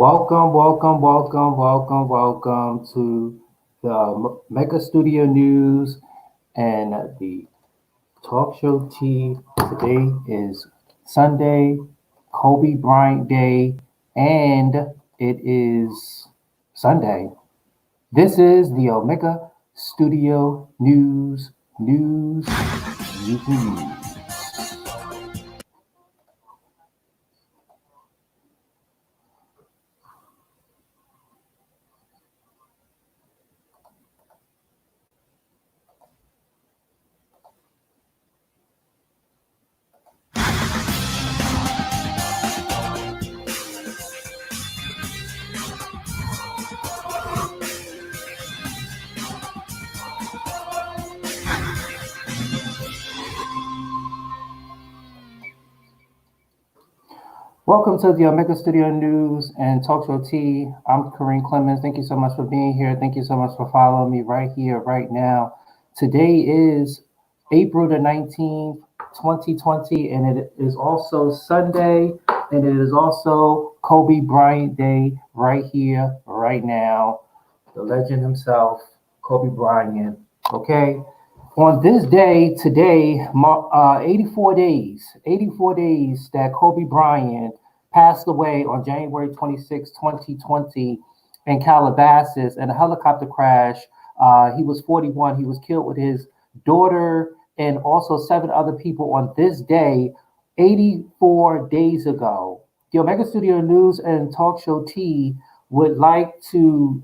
Welcome to the Mega Studio News and the Talk Show T. Today is Sunday, Kobe Bryant Day, and it is Sunday. This is the Omega Studio News you can use. Welcome to the Omega Studio News and Talk Show T. I'm Kareem Clemons. Thank you so much for being here. Thank you so much for following me right here, right now. Today is April the 19th, 2020, and it is also Sunday, and it is also Kobe Bryant Day right here, right now. The legend himself, Kobe Bryant. Okay. On this day today, 84 days that Kobe Bryant passed away on January 26, 2020 in Calabasas in a helicopter crash. He was 41. He was killed with his daughter and also seven other people on this day, 84 days ago. The Omega Studio News and Talk Show T would like to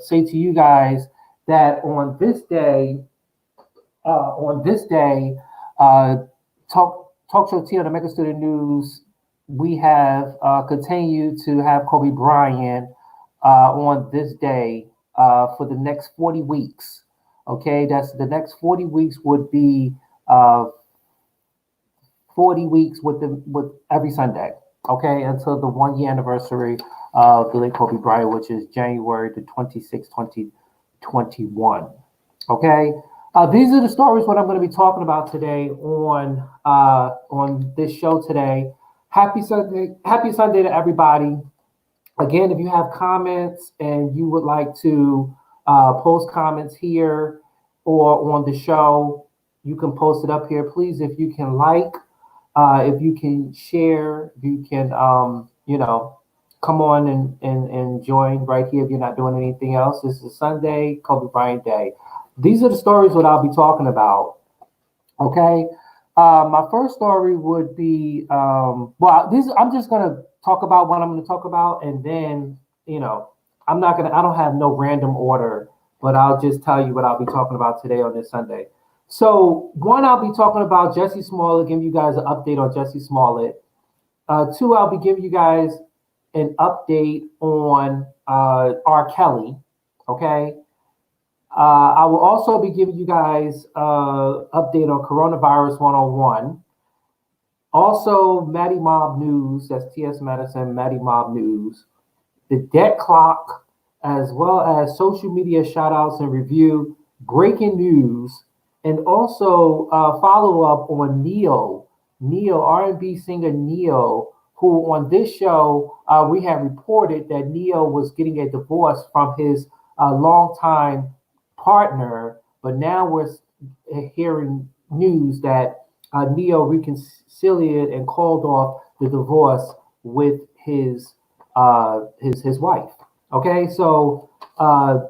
say to you guys that on this day, uh, Talk Show T on the Mega Studio News, we have continued to have Kobe Bryant on this day for the next 40 weeks. Okay, that's the next 40 weeks would be 40 weeks with every Sunday. Okay, until the 1 year anniversary of the late Kobe Bryant, which is January the 26th, 2021. Okay, these are the stories what I'm going to be talking about today on this show today. Happy Sunday to everybody. Again, if you have comments and you would like to post comments here or on the show, you can post it up here. Please, if you can if you can share, you can come on and join right here if you're not doing anything else. This is Sunday, Kobe Bryant Day. These are the stories that I'll be talking about. Okay. My first story would be I'm just gonna talk about what I'm gonna talk about, and then I don't have no random order, but I'll just tell you what I'll be talking about today on this Sunday. So one, I'll be talking about Jesse Smollett, giving you guys an update on Jesse Smollett. Two, I'll be giving you guys an update on R. Kelly. Okay. I will also be giving you guys update on Coronavirus 101. Also, Maddie Mob News, that's TS Medicine, Maddie Mob News. The debt clock, as well as social media shout outs and review, breaking news, and also follow up on Neo, R&B singer Neo, who on this show, we have reported that Neo was getting a divorce from his longtime partner, but now we're hearing news that Neo reconciled and called off the divorce with his wife. Okay, so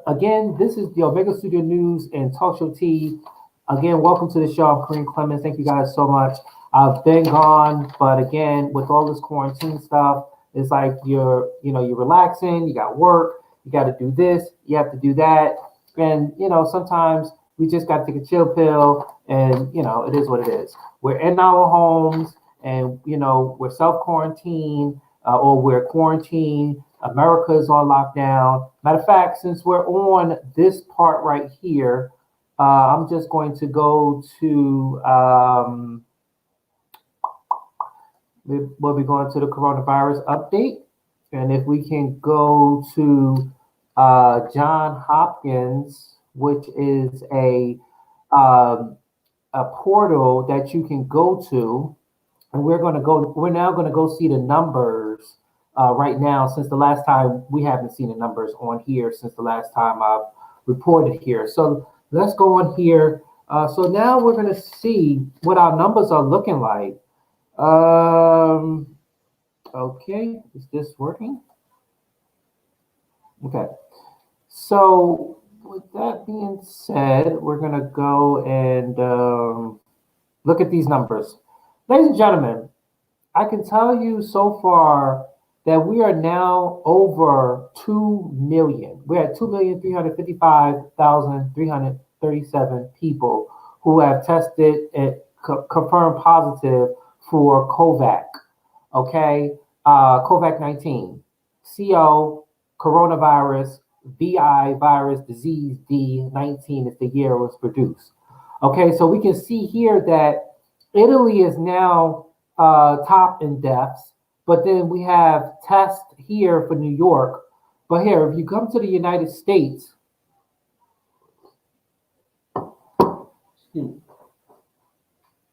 again, this is the Omega Studio News and Talk Show T. Again, welcome to the show. I'm Kareem Clemons. Thank you guys so much. I've been gone, but again, with all this quarantine stuff, it's like you're relaxing. You got work. You got to do this. You have to do that. And sometimes we just got to take a chill pill, and it is what it is. We're in our homes, and we're self quarantined or we're quarantined. America's on lockdown. Matter of fact, since we're on this part right here, I'm just going to go to we'll be going to the coronavirus update, and if we can go to John Hopkins, which is a portal that you can go to, and we're now going to go see the numbers right now, since the last time we haven't seen the numbers on here since the last time I've reported here. So let's go on here. So now we're going to see what our numbers are looking like. Okay, is this working? Okay. So with that being said, we're going to go and look at these numbers. Ladies and gentlemen, I can tell you so far that we are now over 2 million. We're at 2,355,337 people who have tested and confirmed positive for COVID. Okay, COVID 19, CO, coronavirus, VI, virus, disease, D19 is the year it was produced. Okay, so we can see here that Italy is now top in deaths, but then we have tests here for New York. But here, if you come to the United States,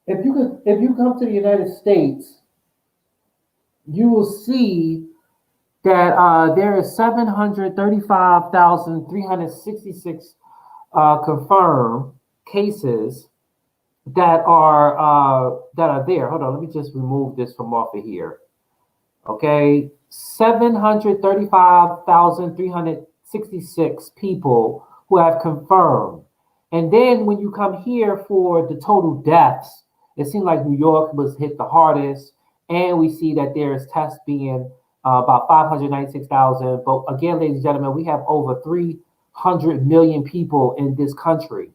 if you come to the United States, you will see that there is 735,366 confirmed cases that are there. Hold on, let me just remove this from off of here. Okay, 735,366 people who have confirmed. And then when you come here for the total deaths, it seemed like New York was hit the hardest. And we see that there's tests being about 596,000. But again, ladies and gentlemen, we have over 300 million people in this country.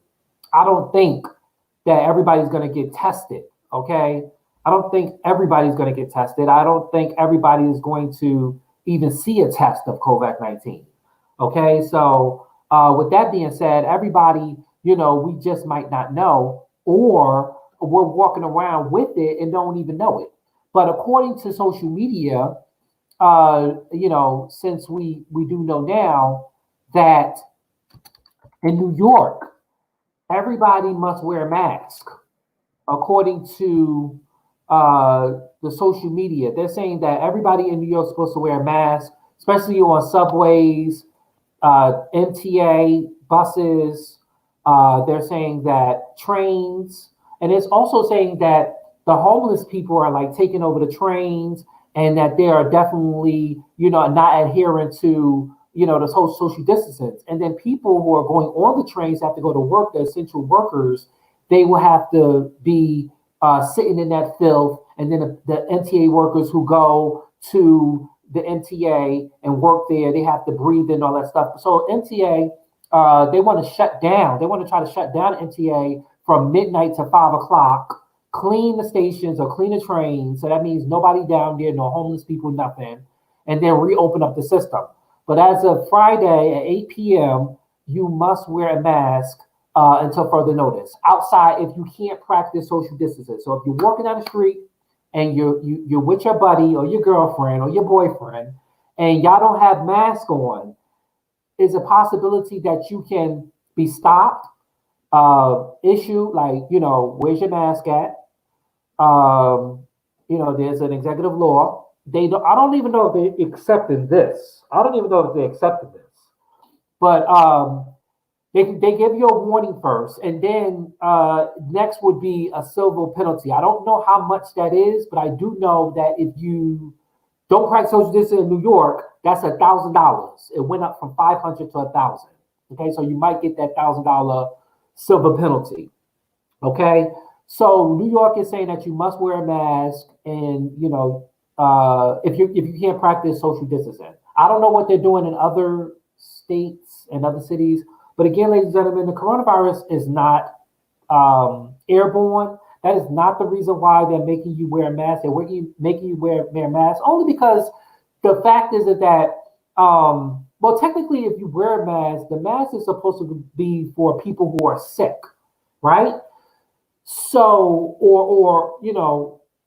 I don't think that everybody's going to get tested. Okay. I don't think everybody's going to get tested. I don't think everybody is going to even see a test of COVID 19. Okay. So, with that being said, everybody, we just might not know, or we're walking around with it and don't even know it. But according to social media, since we do know now that in New York, everybody must wear a mask. According to the social media, they're saying that everybody in New York is supposed to wear a mask, especially on subways, MTA buses. They're saying that trains, and it's also saying that the homeless people are like taking over the trains, and that they are definitely, not adhering to, this whole social distancing. And then people who are going on the trains have to go to work, the essential workers, they will have to be sitting in that filth. And then the MTA workers who go to the MTA and work there, they have to breathe in all that stuff. So MTA, they want to shut down. They want to try to shut down MTA from midnight to 5 o'clock, clean the stations or clean the trains. So that means nobody down there, no homeless people, nothing. And then reopen up the system. But as of Friday at 8 p.m., you must wear a mask until further notice. Outside, if you can't practice social distancing. So if you're walking down the street and you're with your buddy or your girlfriend or your boyfriend, and y'all don't have masks on, is a possibility that you can be stopped, issue like, where's your mask at? There's an executive law. I don't even know if they're accepting this. I don't even know if they're accepting this. But they give you a warning first, and then next would be a civil penalty. I don't know how much that is, but I do know that if you don't practice social distancing in New York, that's $1,000. It went up from 500 to 1,000. Okay, so you might get that $1,000 civil penalty. Okay, so New York is saying that you must wear a mask, and if you can't practice social distancing. I don't know what they're doing in other states and other cities, but again, ladies and gentlemen, the coronavirus is not airborne. That is not the reason why they're making you wear a mask. They're making you wear a mask only because the fact is that well, technically, if you wear a mask, the mask is supposed to be for people who are sick, right? So,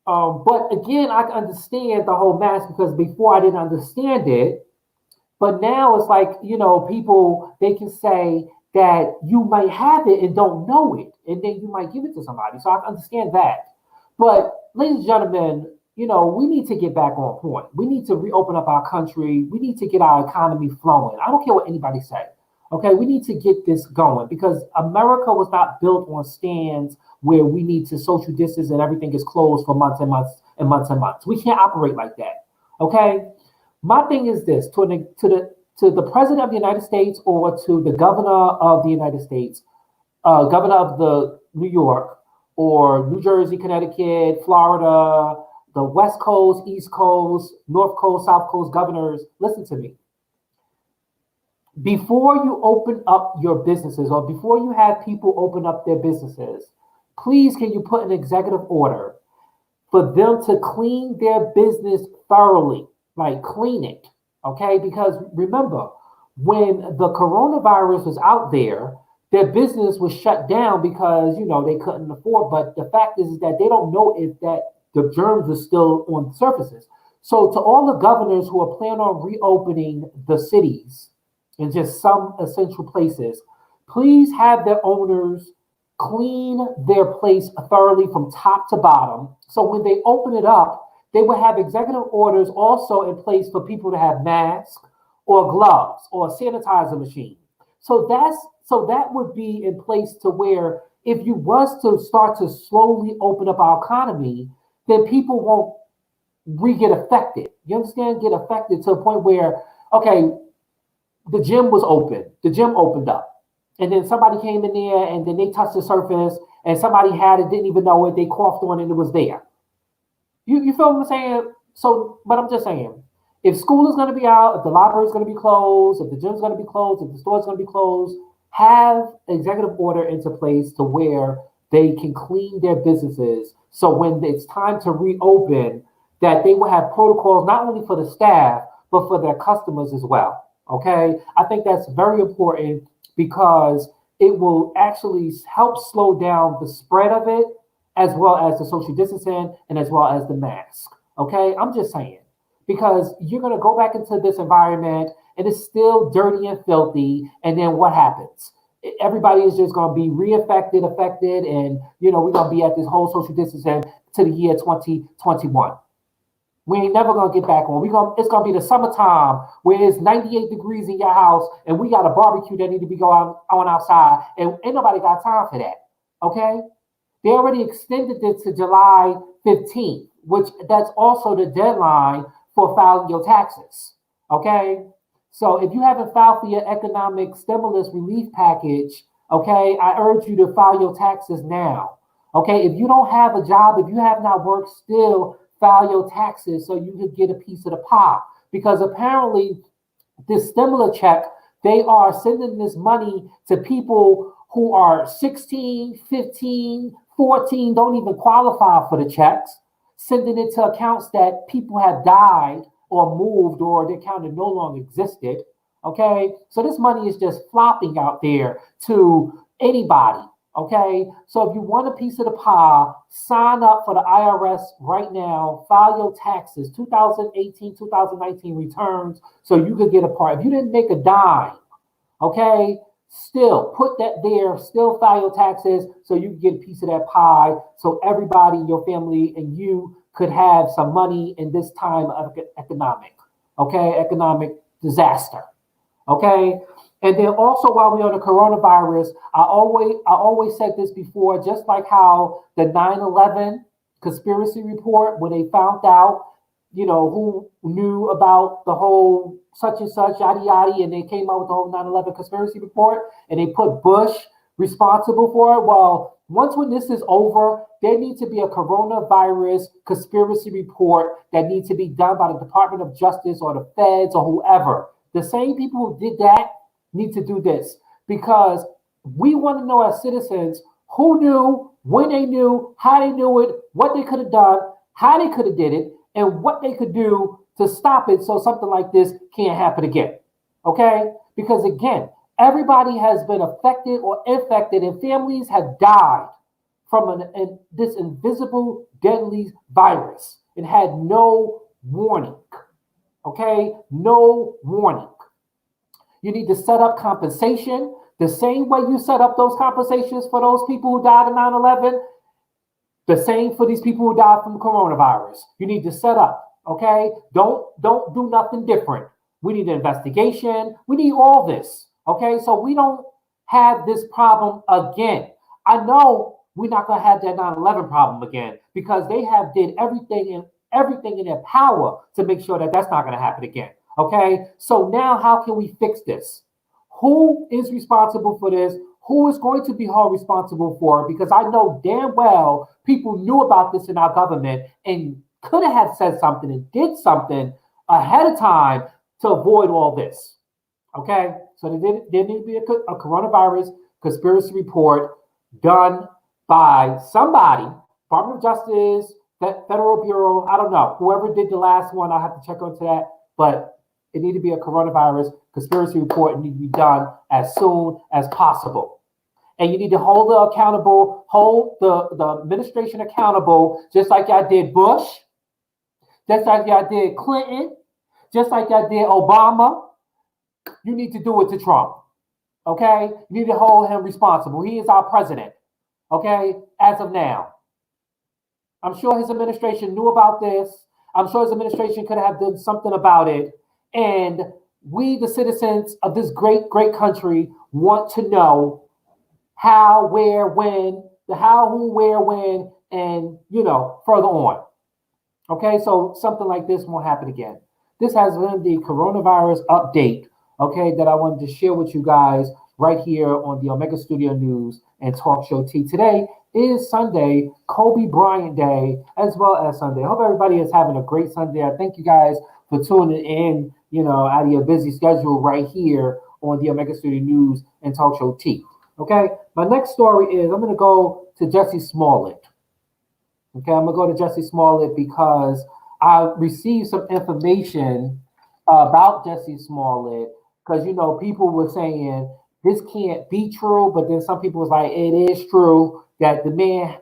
but again, I can understand the whole mask because before I didn't understand it, but now it's like, people, they can say that you might have it and don't know it, and then you might give it to somebody. So I can understand that. But ladies and gentlemen, we need to get back on point. We need to reopen up our country. We need to get our economy flowing. I don't care what anybody say. Okay, we need to get this going because America was not built on stands where we need to social distance and everything is closed for months and months and months and months. We can't operate like that. Okay, my thing is this: to the president of the United States or to the governor of the United States, governor of the New York or New Jersey, Connecticut, Florida, the West Coast, East Coast, North Coast, South Coast governors, listen to me. Before you open up your businesses or before you have people open up their businesses, please can you put an executive order for them to clean their business thoroughly, like clean it, okay? Because remember, when the coronavirus was out there, their business was shut down because they couldn't afford. But the fact is that they don't know if that the germs are still on the surfaces. So to all the governors who are planning on reopening the cities and just some essential places, please have their owners clean their place thoroughly from top to bottom. So when they open it up, they will have executive orders also in place for people to have masks or gloves or a sanitizer machine. So that would be in place to where if you was to start to slowly open up our economy, then people won't get affected. You understand? Get affected to a point where, okay, the gym was open. The gym opened up. And then somebody came in there and then they touched the surface and somebody had it, didn't even know it. They coughed on it and it was there. You feel what I'm saying? So, but I'm just saying, if school is going to be out, if the library is going to be closed, if the gym is going to be closed, if the store is going to be closed, have executive order into place to where they can clean their businesses. So when it's time to reopen, that they will have protocols not only for the staff, but for their customers as well. Okay. I think that's very important because it will actually help slow down the spread of it as well as the social distancing and as well as the mask. Okay. I'm just saying, because you're going to go back into this environment and it's still dirty and filthy. And then what happens? Everybody is just going to be affected. And, we're going to be at this whole social distancing to the year 2021. We ain't never going to get back on. It's going to be the summertime where it's 98 degrees in your house and we got a barbecue that need to be going on outside. And ain't nobody got time for that. Okay. They already extended it to July 15th, which that's also the deadline for filing your taxes. Okay. So if you haven't filed for your economic stimulus relief package, okay, I urge you to file your taxes now. Okay. If you don't have a job, if you have not worked, still file your taxes so you could get a piece of the pie. Because apparently this stimulus check, they are sending this money to people who are 16, 15, 14, don't even qualify for the checks, sending it to accounts that people have died or moved or their account no longer existed. Okay, so this money is just flopping out there to anybody. Okay, so if you want a piece of the pie, sign up for the IRS right now, file your taxes, 2018, 2019 returns, so you could get a part. If you didn't make a dime, okay, still put that there, still file your taxes so you can get a piece of that pie so everybody, your family, and you could have some money in this time of economic disaster. Okay. And then also while we're on the coronavirus, I always said this before, just like how the 9/11 conspiracy report, when they found out, who knew about the whole such and such, yada yada, and they came out with the whole 9/11 conspiracy report, and they put Bush responsible for it. Well, when this is over, there needs to be a coronavirus conspiracy report that needs to be done by the Department of Justice or the feds or whoever. The same people who did that need to do this because we want to know as citizens who knew, when they knew, how they knew it, what they could have done, how they could have did it, and what they could do to stop it so something like this can't happen again. Okay? Because again, everybody has been affected or infected and families have died from this invisible deadly virus. It had no warning. Okay? No warning. You need to set up compensation the same way you set up those compensations for those people who died in 9/11. The same for these people who died from coronavirus. You need to set up, okay? Don't do nothing different. We need an investigation. We need all this, okay? So we don't have this problem again. I know we're not gonna have that 9/11 problem again because they have did everything in their power to make sure that that's not gonna happen again. Okay, so now how can we fix this? Who is responsible for this? Who is going to be held responsible for it? Because I know damn well people knew about this in our government and could have said something and did something ahead of time to avoid all this. Okay, so there need to be a coronavirus conspiracy report done by somebody, Department of Justice, Federal Bureau, I don't know, whoever did the last one, I have to check into that, but it need to be a coronavirus conspiracy report. It need to be done as soon as possible. And you need to hold the administration accountable, just like y'all did Bush, just like y'all did Clinton, just like y'all did Obama. You need to do it to Trump. Okay? You need to hold him responsible. He is our president. Okay? As of now. I'm sure his administration knew about this. I'm sure his administration could have done something about it. And we, the citizens of this great, great country, want to know how, where, when, the how, who, where, when, and, further on. Okay, so something like this won't happen again. This has been the coronavirus update, okay, that I wanted to share with you guys right here on the Omega Studio News and Talk Show T. Today is Sunday, Kobe Bryant Day, as well as Sunday. I hope everybody is having a great Sunday. I thank you guys for tuning in, out of your busy schedule right here on the Omega Studio News and Talk Show T. Okay, my next story is I'm going to go to Jussie Smollett. Okay, I'm going to go to Jussie Smollett because I received some information about Jussie Smollett because, people were saying this can't be true, but then some people was like, it is true that the man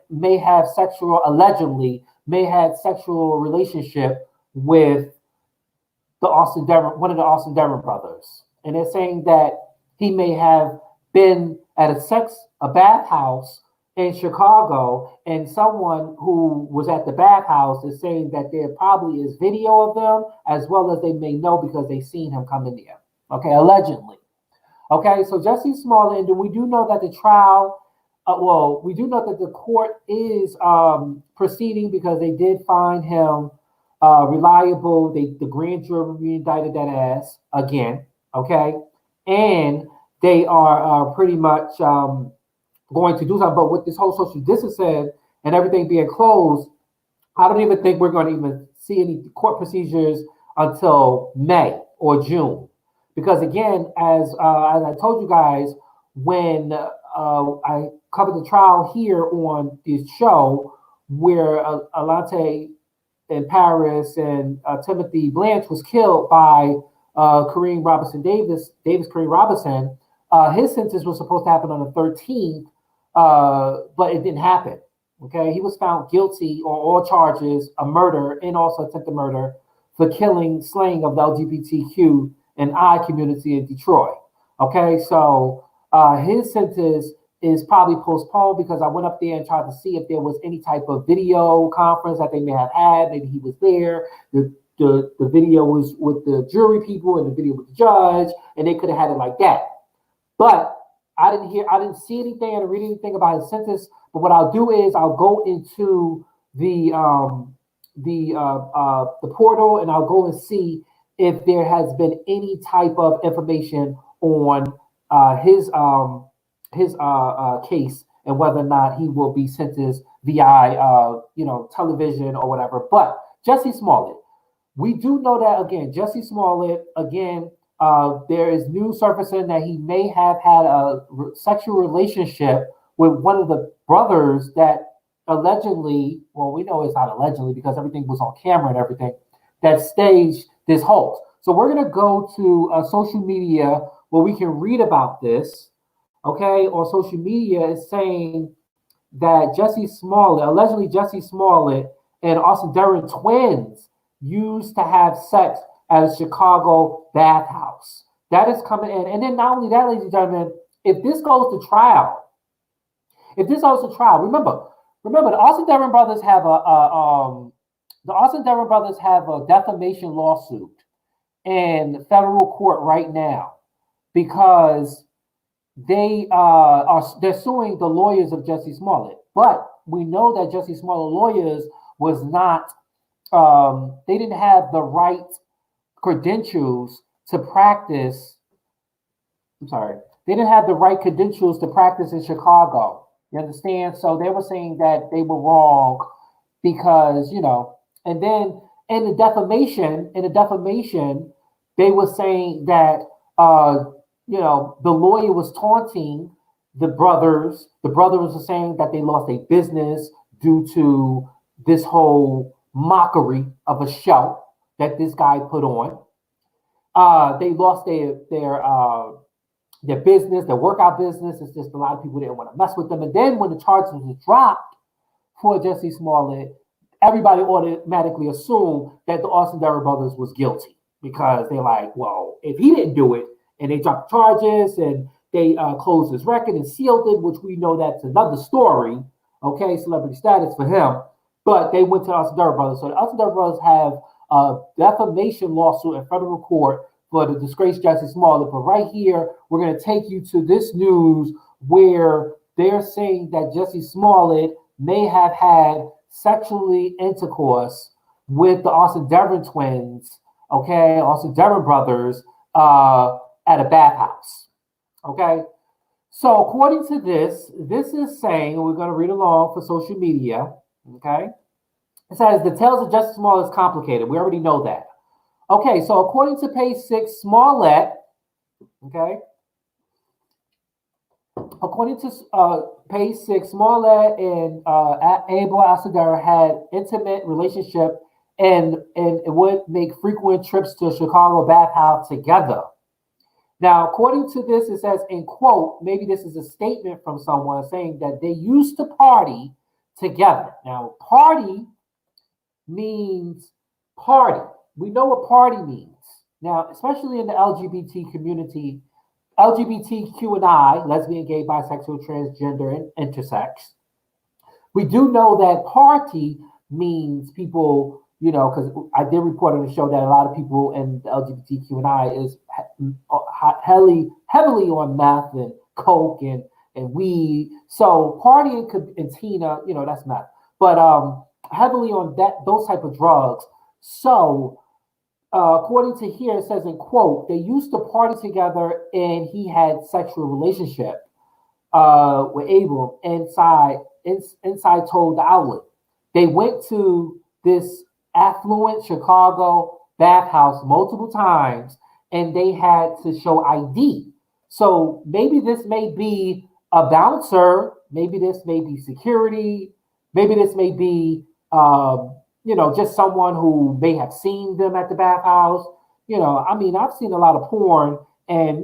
allegedly may have sexual relationship with one of the Austin Devon brothers. And they're saying that he may have been at a bathhouse in Chicago, and someone who was at the bathhouse is saying that there probably is video of them, as well as they may know because they've seen him come in there. Okay, allegedly. Okay, so Jussie Smollett, and we do know that the trial, we do know that the court is proceeding because they did find him reliable. The grand jury re-indicted that ass again. Okay, and they are pretty much going to do something. But with this whole social distancing and everything being closed, I don't even think we're going to even see any court procedures until May or June. Because again, as I told you guys, when I covered the trial here on this show, where Alante in Paris and Timothy Blanche was killed by Kareem Robinson, his sentence was supposed to happen on the 13th, but it didn't happen. Okay, he was found guilty on all charges of murder and also attempted murder for slaying of the LGBTQ and I community in Detroit. Okay, so his sentence is probably postponed because I went up there and tried to see if there was any type of video conference that they may have had. Maybe he was there. The video was with the jury people and the video with the judge, and they could have had it like that. But I didn't see anything, I didn't read anything about his sentence. But what I'll do is I'll go into the portal and I'll go and see if there has been any type of information on his case and whether or not he will be sentenced via television or whatever. But Jussie Smollett, we do know that again. Jussie Smollett again. There is news surfacing that he may have had a sexual relationship with one of the brothers that allegedly, well, we know it's not allegedly because everything was on camera and everything, that staged this hoax. So we're going to go to social media where we can read about this. Okay, on social media is saying that allegedly Jussie Smollett and Austin Devon twins used to have sex at a Chicago bathhouse. That is coming in. And then not only that, ladies and gentlemen, if this goes to trial, remember, Remember, the Austin Devon brothers have a defamation lawsuit in federal court right now because they're suing the lawyers of Jesse Smollett. But we know that Jesse Smollett lawyers was not they didn't have the right credentials to practice. I'm sorry, they didn't have the right credentials to practice in Chicago. You understand? So they were saying that they were wrong because and then in the defamation, they were saying that the lawyer was taunting the brothers. The brothers were saying that they lost their business due to this whole mockery of a show that this guy put on. They lost their business, their workout business. It's just a lot of people didn't want to mess with them. And then when the charges were dropped for Jesse Smollett, everybody automatically assumed that the Austin Devon brothers was guilty because they're like, well, if he didn't do it and they dropped charges and they closed his record and sealed it, which we know that's another story, okay, celebrity status for him. But they went to the Austin Devon brothers. So the Austin Devon brothers have a defamation lawsuit in federal court for the disgraced Jesse Smollett. But right here, we're going to take you to this news where they're saying that Jesse Smollett may have had sexually intercourse with the Austin Devon twins, okay, Austin Devon brothers, at a bathhouse, okay? So according to this is saying, and we're going to read along for social media, okay? It says, the tales of Jesse Smollett is complicated. We already know that. Okay, so according to page 6, Smollett, okay, according to page 6, Smollett and Abel Asadera had intimate relationship and would make frequent trips to Chicago bathhouse together. Now, according to this, it says, in quote, maybe this is a statement from someone saying that they used to party together. Now, party means party. We know what party means. Now, especially in the LGBT community, LGBTQ&I, lesbian, gay, bisexual, transgender, and intersex, we do know that party means people, because I did report on the show that a lot of people in the LGBTQ&I is heavily on meth and coke and weed. So partying could, and Tina, that's meth, but heavily on those type of drugs. So according to here, it says in quote, they used to party together and he had sexual relationship with Abram inside told the outlet. They went to this affluent Chicago bathhouse multiple times and they had to show ID. So maybe this may be a bouncer, maybe this may be security, maybe this may be just someone who may have seen them at the bathhouse. I've seen a lot of porn and,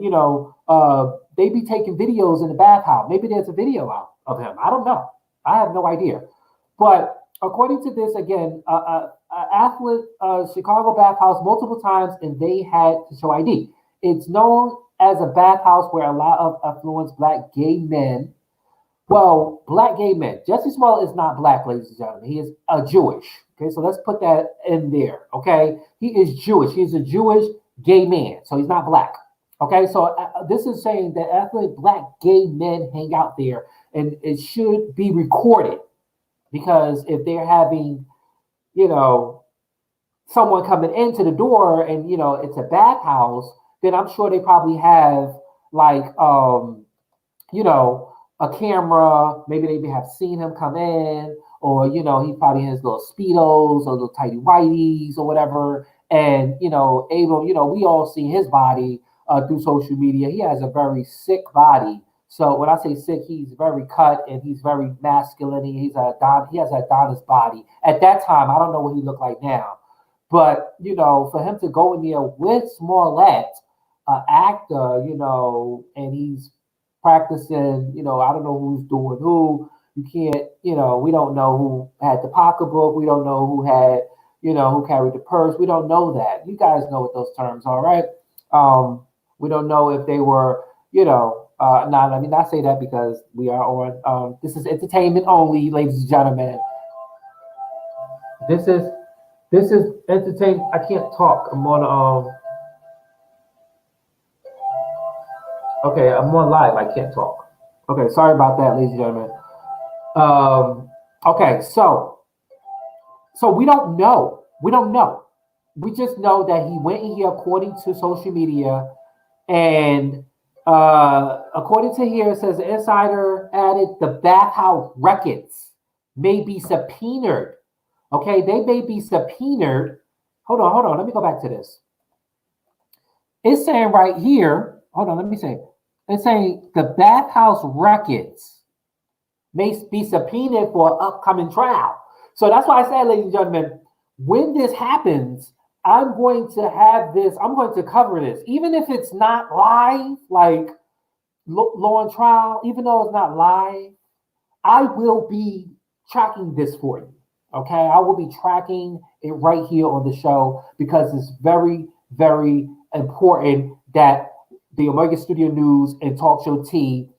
they be taking videos in the bathhouse. Maybe there's a video out of him. I don't know. I have no idea. But according to this, again, athlete Chicago bathhouse multiple times and they had to show ID. It's known as a bathhouse where a lot of affluent black gay men, black gay men. Jesse Smollett is not black, ladies and gentlemen. He is Jewish. Okay, so let's put that in there. Okay, he is Jewish. He's a Jewish gay man, so he's not black. Okay, so this is saying that ethnic black gay men hang out there, and it should be recorded because if they're having, someone coming into the door and it's a bathhouse, then I'm sure they probably have like a camera. Maybe they have seen him come in, or he probably has little speedos or little tighty whities or whatever. And Abel, we all see his body through social media. He has a very sick body. So when I say sick, he's very cut and he's very masculine. He has an Adonis body. At that time, I don't know what he looked like now, but for him to go in there with Smollett, actor, and he's practicing, I don't know who's doing who. You can't, we don't know who had the pocketbook. We don't know who had, who carried the purse. We don't know that. You guys know what those terms are, right? We don't know if they were, Now, let me not say that because we are on. This is entertainment only, ladies and gentlemen. This is entertainment. I can't talk. I'm on. Okay, I'm on live. I can't talk. Okay, sorry about that, ladies and gentlemen. Okay, so we don't know. We don't know. We just know that he went in here according to social media, and according to here, it says the insider added the bathhouse records may be subpoenaed. Okay, they may be subpoenaed. Hold on. Let me go back to this. It's saying right here. Hold on. Let me say. It's saying the bathhouse records may be subpoenaed for an upcoming trial. So that's why I said, ladies and gentlemen, when this happens, I'm going to have this, I'm going to cover this. Even if it's not live, like law and trial, even though it's not live, I will be tracking this for you. Okay, I will be tracking it right here on the show because it's very, very important that the Omega Studio News and Talk Show T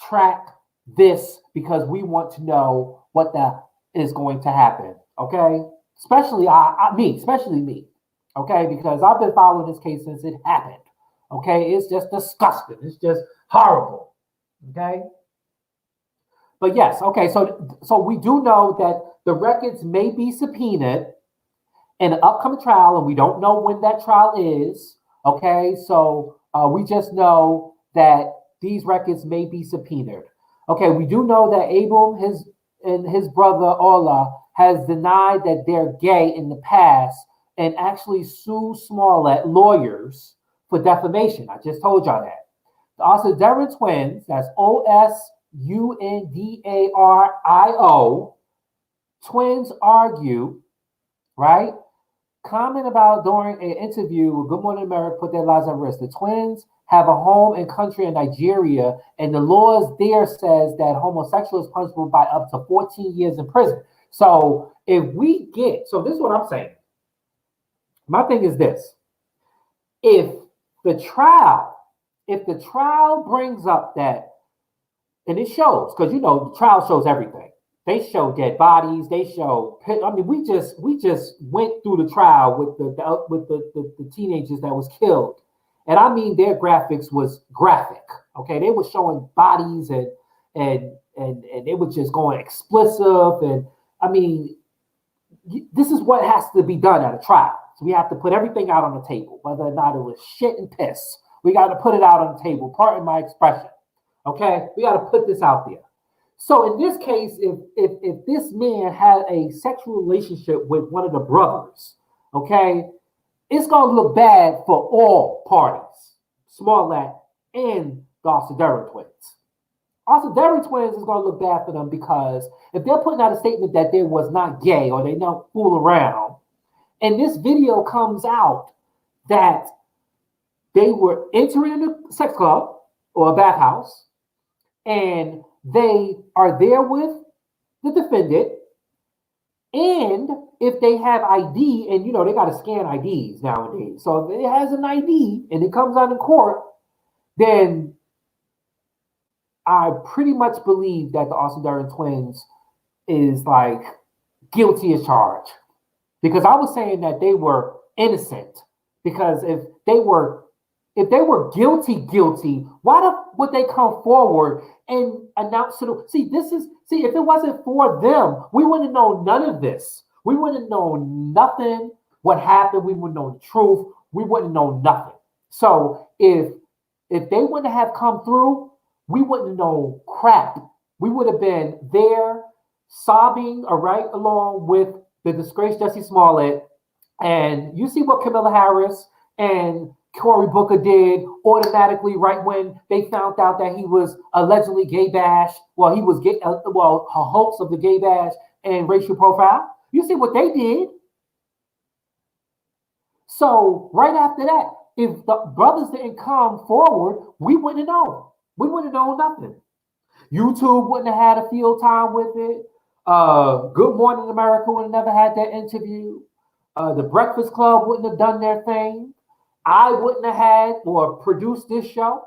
track this because we want to know what that is going to happen. Okay, especially especially me. Okay, because I've been following this case since it happened. Okay, it's just disgusting. It's just horrible. Okay. But yes, okay, so we do know that the records may be subpoenaed in an upcoming trial, and we don't know when that trial is. Okay, so we just know that these records may be subpoenaed. Okay, we do know that Abram, his brother Ola, has denied that they're gay in the past and actually sued Smollett lawyers for defamation. I just told y'all that. The Ossendario twins, that's Ossundario, twins argue, right? Comment about during an interview with Good Morning America put their lives at risk. The twins have a home and country in Nigeria, and the laws there says that homosexual is punishable by up to 14 years in prison. So if we get, so this is what I'm saying. My thing is this. If the trial brings up that, and it shows, because you know the trial shows everything. They show dead bodies. They show. I mean, we just went through the trial with the teenagers that was killed, and I mean their graphics was graphic. Okay, they were showing bodies and they were just going explicit. And I mean, this is what has to be done at a trial. So we have to put everything out on the table, whether or not it was shit and piss. We got to put it out on the table. Pardon my expression. Okay, we got to put this out there. So in this case, if this man had a sexual relationship with one of the brothers, okay, it's gonna look bad for all parties, Smollett and the Ossendario twins. Ossendario twins is gonna look bad for them because if they're putting out a statement that they was not gay or they don't fool around, and this video comes out that they were entering a sex club or a bathhouse, and they are there with the defendant, and if they have ID, and you know they got to scan IDs nowadays, so if it has an ID and it comes out in court, then I pretty much believe that the Ossendario twins is like guilty as charged, because I was saying that they were innocent, because if they were guilty, why would they come forward and announce to the if it wasn't for them, we wouldn't know none of this. We wouldn't know nothing what happened. We wouldn't know the truth. We wouldn't know nothing. So if they wouldn't have come through, we wouldn't know crap. We would have been there sobbing right along with the disgraced Jussie Smollett. And you see what Kamala Harris and Cory Booker did automatically right when they found out that he was allegedly gay bashed. Well, he was gay. A hoax of the gay bash and racial profile. You see what they did. So right after that, if the brothers didn't come forward, we wouldn't know. We wouldn't know nothing. YouTube wouldn't have had a field time with it. Good Morning America would have never had that interview. The Breakfast Club wouldn't have done their thing. I wouldn't have had or produced this show.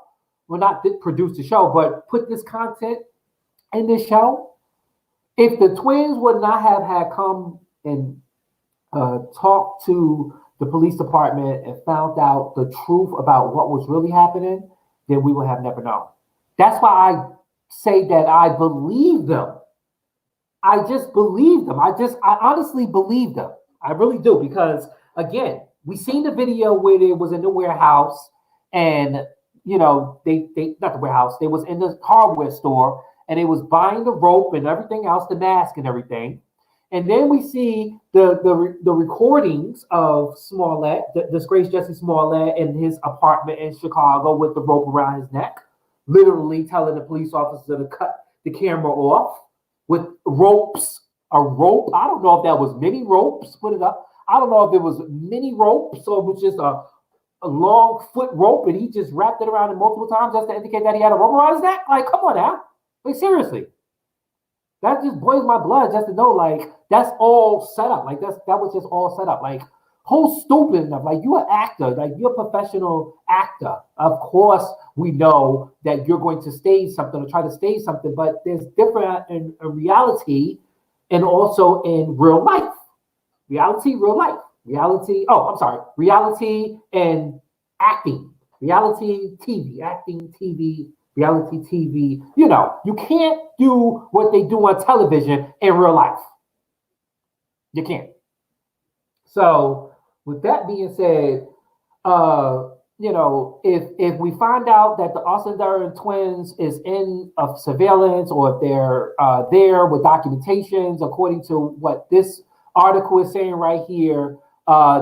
well, not produce the show, but put this content in this show. If the twins would not have had come and talked to the police department and found out the truth about what was really happening, then we would have never known. That's why I say that I believe them. I just believe them. I honestly believe them. I really do because again, we seen the video where they was in the warehouse and they not the warehouse. They was in the hardware store and they was buying the rope and everything else, the mask and everything. And then we see the recordings of Smollett, the disgraced Jesse Smollett in his apartment in Chicago with the rope around his neck, literally telling the police officer to cut the camera off with ropes. A rope. I don't know if that was many ropes. Put it up. I don't know if it was many ropes or it was just a long foot rope and he just wrapped it around him multiple times just to indicate that he had a rope around his neck. Like, come on now. Like, seriously. That just boils my blood just to know, like, that's all set up. Like, that was just all set up. Like, who's stupid enough? Like, you're an actor. Like, you're a professional actor. Of course, we know that you're going to stage something or try to stage something, but there's different in reality and also in real life. Reality, real life. Reality and acting. Reality TV, acting TV, reality TV. You can't do what they do on television in real life. You can't. So with that being said, if we find out that the Austin Durham twins is in a surveillance or if they're there with documentations, according to what this article is saying right here,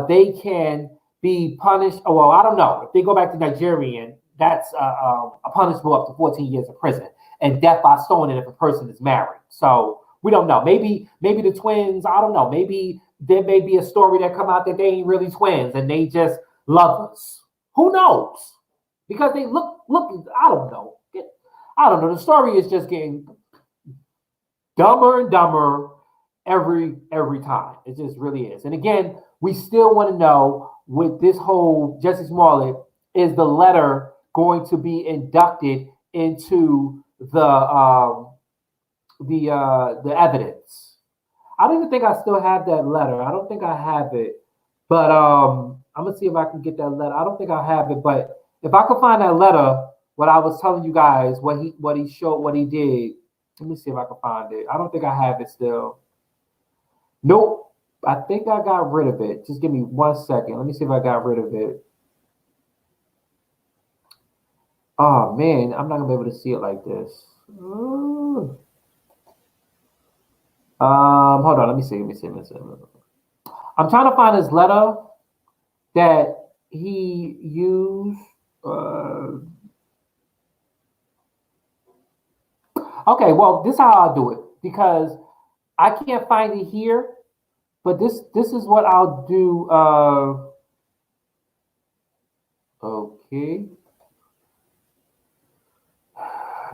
they can be punished. Well, I don't know. If they go back to Nigeria, that's a punishable up to 14 years of prison and death by stoning if a person is married. So we don't know. Maybe the twins, I don't know. Maybe there may be a story that come out that they ain't really twins and they just lovers. Who knows? Because they look, I don't know. The story is just getting dumber and dumber every time. It just really is. And again, we still want to know with this whole Jesse Smollett, is the letter going to be inducted into the evidence? I don't even think I still have that letter. I don't think I have it, but I'm gonna see if I can get that letter. I don't think I have it, but if I could find that letter, what I was telling you guys, what he showed, what he did. Let me see if I can find it. I don't think I have it still. Nope. I think I got rid of it. Just give me 1 second. Let me see if I got rid of it. Oh man, I'm not gonna be able to see it like this. Hold on. Let me see. I'm trying to find his letter that he used. Okay, well, this is how I'll do it because I can't find it here. But this is what I'll do. Okay.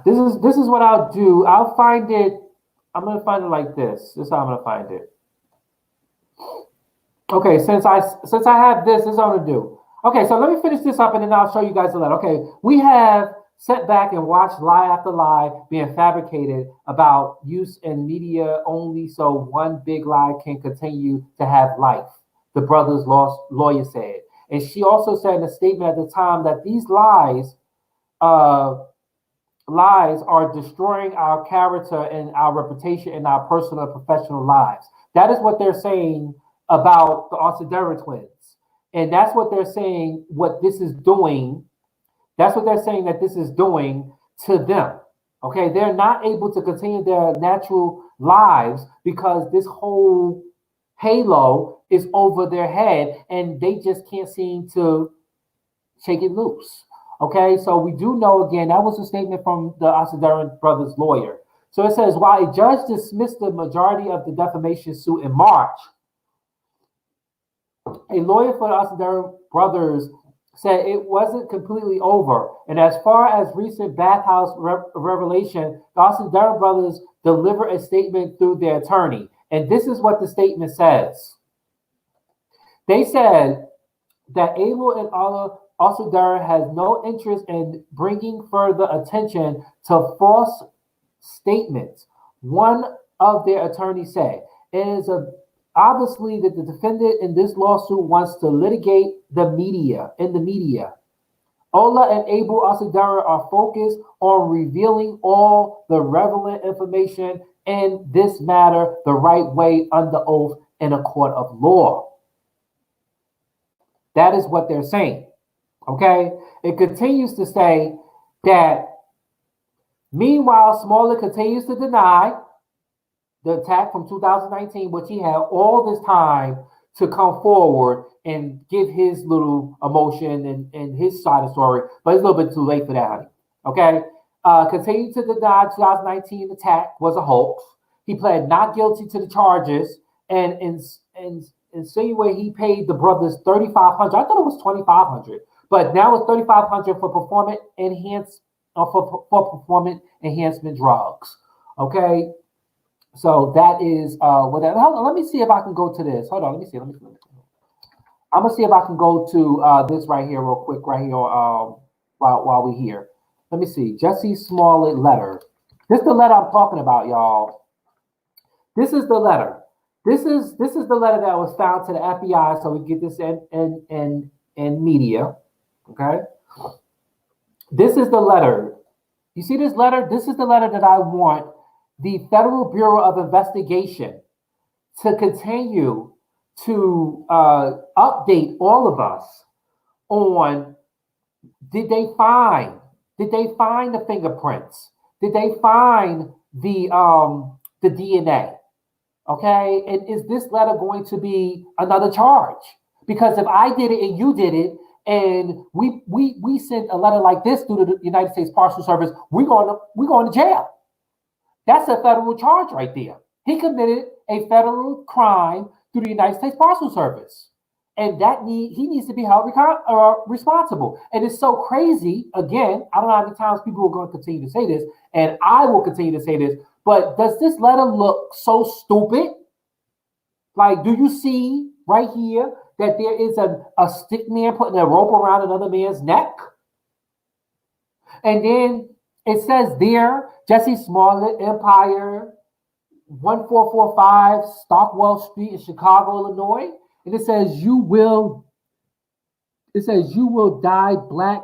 This is what I'll do. I'll find it. I'm gonna find it like this. This is how I'm gonna find it. Okay, since I have this is what I'm gonna do. Okay, so let me finish this up and then I'll show you guys the letter. Okay, we have sat back and watched lie after lie being fabricated about use in media only so one big lie can continue to have life, the brother's lawyer said. And she also said in a statement at the time that these lies are destroying our character and our reputation in our personal and professional lives. That is what they're saying about the Austin Durham twins. And that's what they're saying what this is doing. That's what they're saying that this is doing to them. Okay, they're not able to continue their natural lives because this whole halo is over their head and they just can't seem to shake it loose. Okay, so we do know again, that was a statement from the Austin Durham brothers' lawyer. So it says, while a judge dismissed the majority of the defamation suit in March, a lawyer for the Austin Durham brothers said it wasn't completely over. And as far as recent bathhouse revelation, the Austin Durham brothers delivered a statement through their attorney. And this is what the statement says. They said that Abel and Allah Ossadura has no interest in bringing further attention to false statements. One of their attorneys said, it is obviously that the defendant in this lawsuit wants to litigate the media, in the media. Ola and Abel Ossadura are focused on revealing all the relevant information in this matter the right way under oath in a court of law. That is what they're saying. Okay? It continues to say that meanwhile, Smollett continues to deny the attack from 2019, which he had all this time to come forward and give his little emotion and his side of the story, but it's a little bit too late for that, honey. Okay? Continued to deny 2019 attack was a hoax. He pled not guilty to the charges and insinuate he paid the brothers $3,500. I thought it was $2,500, but now it's $3,500 for performance enhancement drugs. Okay, so that is what that. Hold on, let me see if I can go to this. Hold on, let me see. I'm gonna see if I can go to this right here, real quick, right here. While we're here, let me see. Jesse Smollett letter. This is the letter I'm talking about, y'all. This is the letter. This is the letter that was found to the FBI, so we get this in media. Okay. This is the letter. You see this letter? This is the letter that I want the Federal Bureau of Investigation to continue to update all of us on. Did they find the fingerprints? Did they find the DNA? Okay, and is this letter going to be another charge? Because if I did it and you did it, and we sent a letter like this through the United States Parcel Service, we're going to jail. That's a federal charge right there. He committed a federal crime through the United States Parcel Service, and he needs to be held responsible. And it's so crazy. Again, I don't know how many times people are going to continue to say this, and I will continue to say this. But does this letter look so stupid? Like, do you see right here that there is a stick man putting a rope around another man's neck? And then it says there, Jesse Smollett, Empire, 1445 Stockwell Street in Chicago, Illinois. And it says you will die black.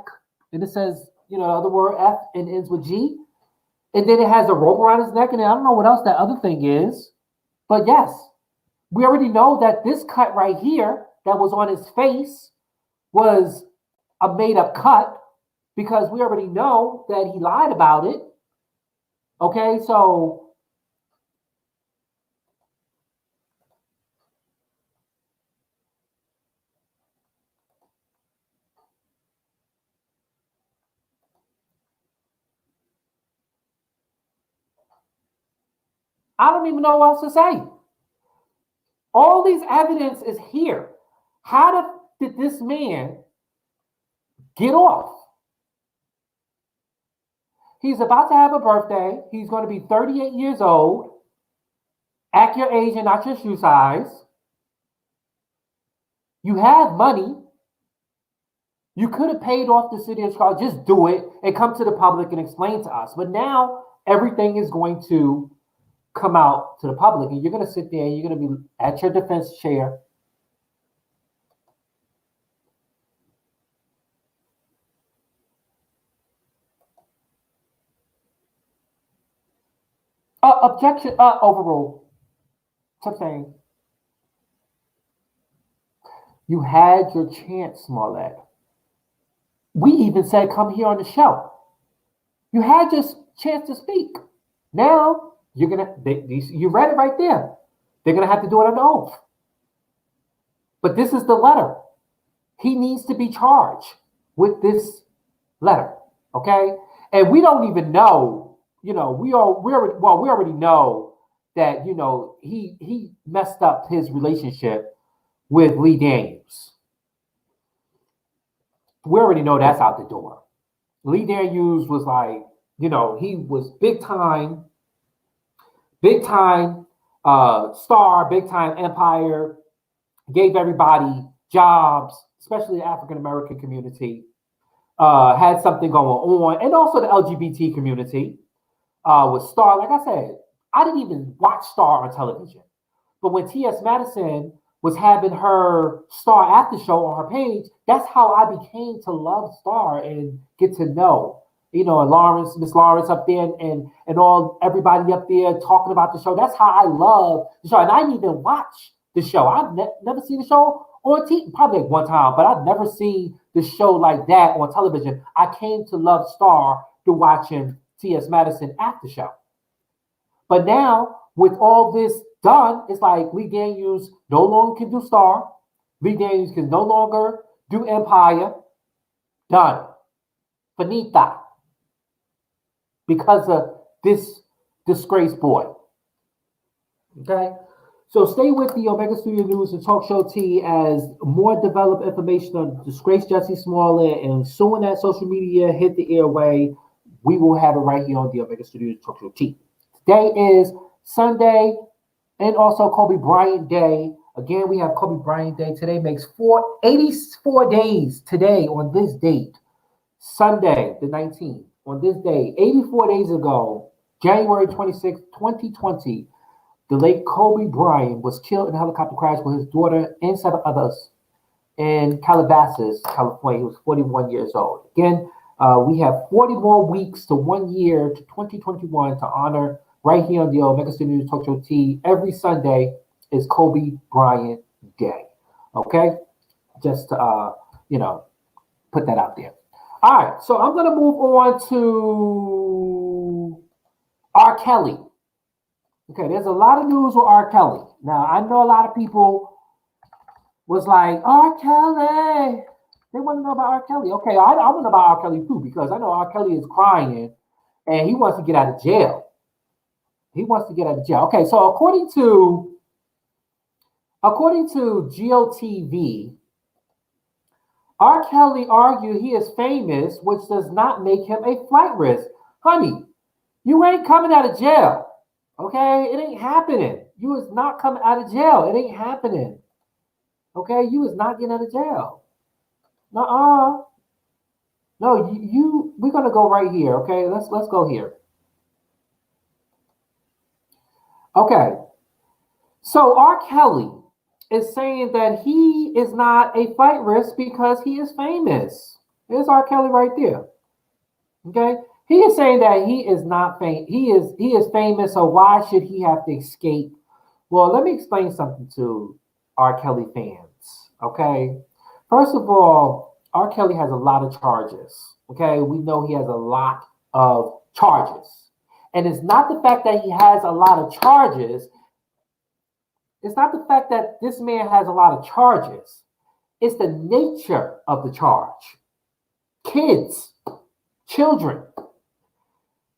And it says, the other word F and ends with G. And then it has a rope around his neck, and I don't know what else that other thing is. But yes, we already know that this cut right here that was on his face was a made-up cut because we already know that he lied about it. Okay, so I don't even know what else to say. All these evidence is here. How did this man get off? He's about to have a birthday. He's going to be 38 years old. Act your age and not your shoe size. You have money. You could have paid off the city of Chicago. Just do it and come to the public and explain to us. But now everything is going to come out to the public, and you're going to sit there and you're going to be at your defense chair. Objection, overruled. Tough thing. You had your chance, Smollett. We even said, come here on the show. You had your chance to speak. Now, you read it right there. They're going to have to do it under oath. But this is the letter. He needs to be charged with this letter, okay? And we don't even know, we already know that, he messed up his relationship with Lee Daniels. We already know that's out the door. Lee Daniels was like, he was big time star, big time empire, gave everybody jobs, especially the African American community, had something going on, and also the LGBT community with Star. Like I said, I didn't even watch Star on television, but when T.S. Madison was having her Star after show on her page, that's how I became to love Star and get to know, and Lawrence, Miss Lawrence up there, and all everybody up there talking about the show. That's how I love the show, and I didn't even watch the show. I've never seen the show on TV, probably like one time, but I've never seen the show like that on television. I came to love Star through watching T.S. Madison after show. But now, with all this done, it's like Lee Daniels no longer can do Star. Lee Daniels can no longer do Empire. Done. Finita. Because of this disgraced boy. Okay? So stay with the Omega Studio News and Talk Show T as more developed information on disgraced Jussie Smollett, and soon that social media hit the airway, we will have it right here on the Omega Studio Talk Show T. Today is Sunday and also Kobe Bryant Day. Again, we have Kobe Bryant Day. Today makes 84 days today on this date, Sunday the 19th. On this day, 84 days ago, January 26, 2020, the late Kobe Bryant was killed in a helicopter crash with his daughter and 7 others in Calabasas, California. He was 41 years old. Again, we have 40 more weeks to 1 year to 2021 to honor right here on the Omega Studios Talk Show T. Every Sunday is Kobe Bryant Day. Okay? Just to, put that out there. All right, so I'm going to move on to R. Kelly. Okay, there's a lot of news with R. Kelly. Now, I know a lot of people was like, R. Kelly. They want to know about R. Kelly. Okay, I want to know about R. Kelly too, because I know R. Kelly is crying and he wants to get out of jail. He wants to get out of jail. Okay, so according to GOTV, R. Kelly argued he is famous, which does not make him a flight risk. Honey, you ain't coming out of jail. Okay, it ain't happening. You is not coming out of jail. It ain't happening. Okay, you is not getting out of jail. Nuh-uh. No, we're gonna go right here. Okay, let's go here. Okay, so R. Kelly is saying that he is not a flight risk because he is famous. There's R. Kelly right there. Okay. He is saying that he is not famous. He is famous, so why should he have to escape? Well, let me explain something to R. Kelly fans. Okay. First of all, R. Kelly has a lot of charges. Okay. We know he has a lot of charges. And it's not the fact that he has a lot of charges. It's not the fact that this man has a lot of charges. It's the nature of the charge. Kids, children.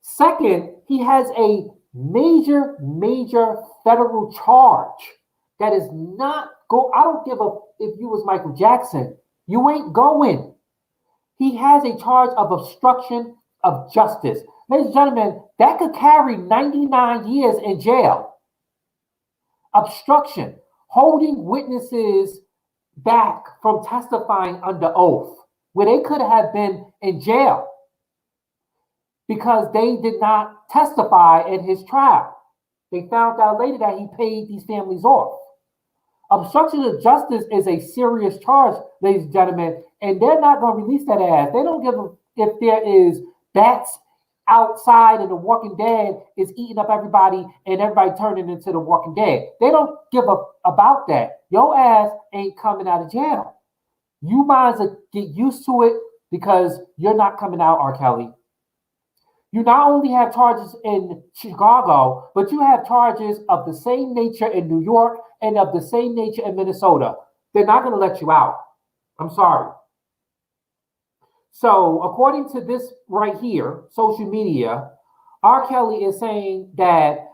Second, he has a major federal charge that is not go. I don't give a if you was Michael Jackson, you ain't going. He has a charge of obstruction of justice. Ladies and gentlemen, that could carry 99 years in jail. Obstruction, holding witnesses back from testifying under oath, where they could have been in jail because they did not testify in his trial. They found out later that he paid these families off. Obstruction of justice is a serious charge, ladies and gentlemen, and they're not going to release that ass. They don't give a if there is bats outside and the Walking Dead is eating up everybody and everybody turning into the Walking Dead. They don't give a about that. Your ass ain't coming out of jail. You might as well get used to it because you're not coming out, R. Kelly. You not only have charges in Chicago, but you have charges of the same nature in New York and of the same nature in Minnesota. They're not going to let you out. I'm sorry. So according to this right here, social media, R. Kelly is saying that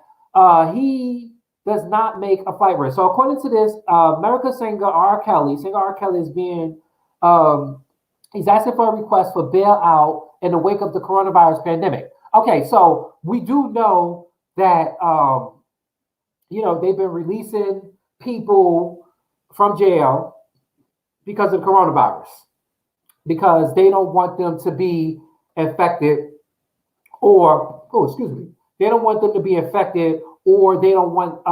he does not make a flight risk. So according to this, American singer R. Kelly is being, he's asking for a request for bailout in the wake of the coronavirus pandemic. Okay, so we do know that, they've been releasing people from jail because of coronavirus, because they don't want them to be infected or, oh, excuse me, they don't want them to be infected or they don't want,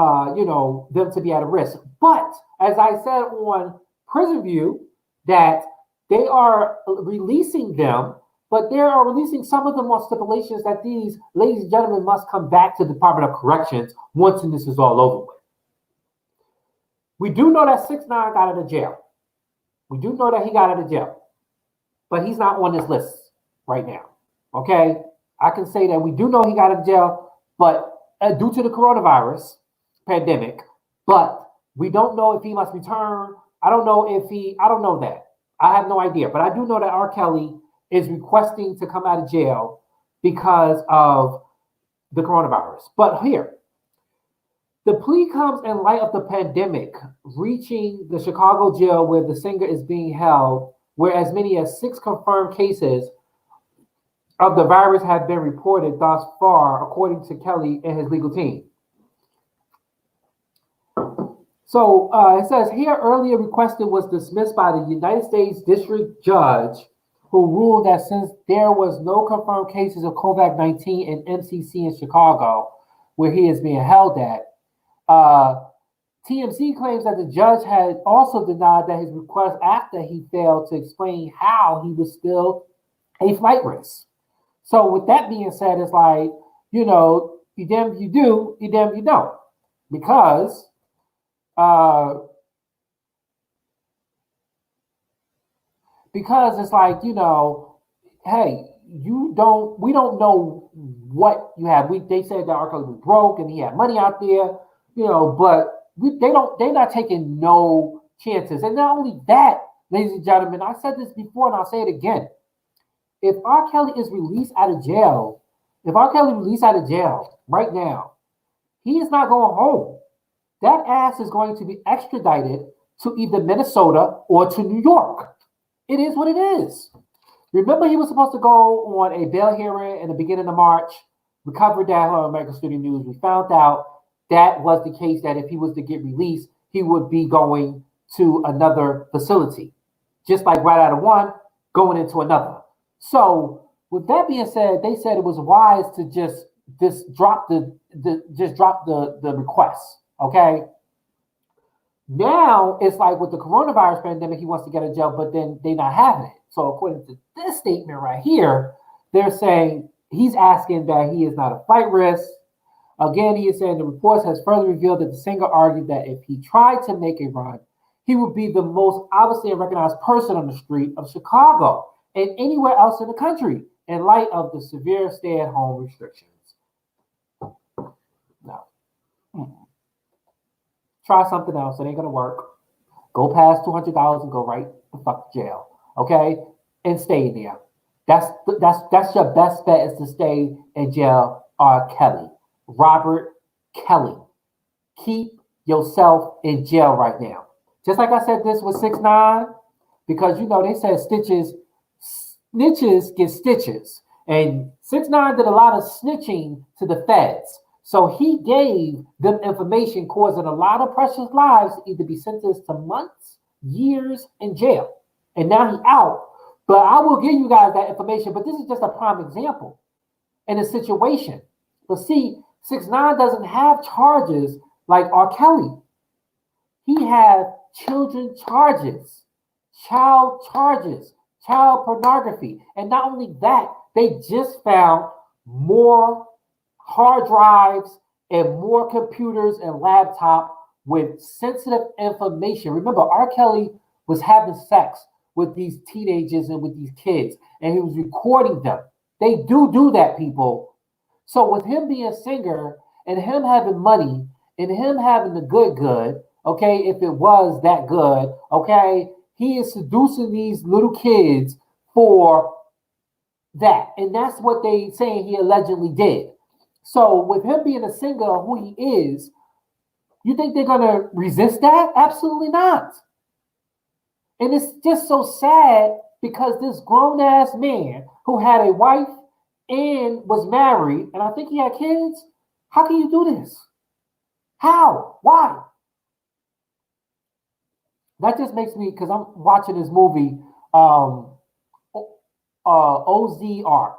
them to be at a risk. But as I said on Prison View, that they are releasing them, but they are releasing some of them on stipulations that these ladies and gentlemen must come back to the Department of Corrections once this is all over with. We do know that 6ix9ine got out of jail. We do know that he got out of jail, but he's not on this list right now. Okay, I can say that we do know he got out of jail, but due to the coronavirus pandemic, but we don't know if he must return. I don't know that. I have no idea, but I do know that R. Kelly is requesting to come out of jail because of the coronavirus. But here, the plea comes in light of the pandemic reaching the Chicago jail where the singer is being held, where as many as 6 confirmed cases of the virus have been reported thus far, according to Kelly and his legal team. So it says here, earlier requested was dismissed by the United States District Judge, who ruled that since there was no confirmed cases of COVID-19 in MCC in Chicago, where he is being held at, TMZ claims that the judge had also denied that his request after he failed to explain how he was still a flight risk. So with that being said, it's like, you damn if you do, you damn if you don't. Because it's like, hey, we don't know what you have. They said that R. Kelly was broke and he had money out there, but they're not taking no chances. And not only that, ladies and gentlemen, I said this before and I'll say it again. If R. Kelly is released out of jail, right now, he is not going home. That ass is going to be extradited to either Minnesota or to New York. It is what it is. Remember, he was supposed to go on a bail hearing in the beginning of March. We covered that on American Studio News. We found out that was the case, that if he was to get released, he would be going to another facility. Just like right out of one, going into another. So with that being said, they said it was wise to just drop the request. Okay. Now it's like with the coronavirus pandemic, he wants to get out of jail, but then they're not having it. So according to this statement right here, they're saying he's asking that he is not a flight risk. Again, he is saying the reports has further revealed that the singer argued that if he tried to make a run, he would be the most obviously recognized person on the street of Chicago and anywhere else in the country in light of the severe stay-at-home restrictions. No. Try something else. It ain't gonna work. Go past $200 and go right the fuck to jail. Okay? And stay there. That's your best bet, is to stay in jail. R. Kelly. Robert Kelly. Keep yourself in jail right now. Just like I said this with 6ix9ine, because they said snitches get stitches. And 6ix9ine did a lot of snitching to the feds. So he gave them information causing a lot of precious lives to either be sentenced to months, years in jail. And now he's out. But I will give you guys that information. But this is just a prime example in a situation. But see, 6ix9ine doesn't have charges like R. Kelly. He has children charges, child charges, child pornography. And not only that, they just found more hard drives and more computers and laptops with sensitive information. Remember, R. Kelly was having sex with these teenagers and with these kids, and he was recording them. They do that, people. So with him being a singer and him having money and him having the good, okay, if it was that good, okay, he is seducing these little kids for that. And that's what they saying he allegedly did. So with him being a singer, who he is, you think they're going to resist that? Absolutely not. And it's just so sad because this grown-ass man who had a wife and was married, and I think he had kids, how can you do this? How? Why? That just makes me, because I'm watching this movie, um, Ozark.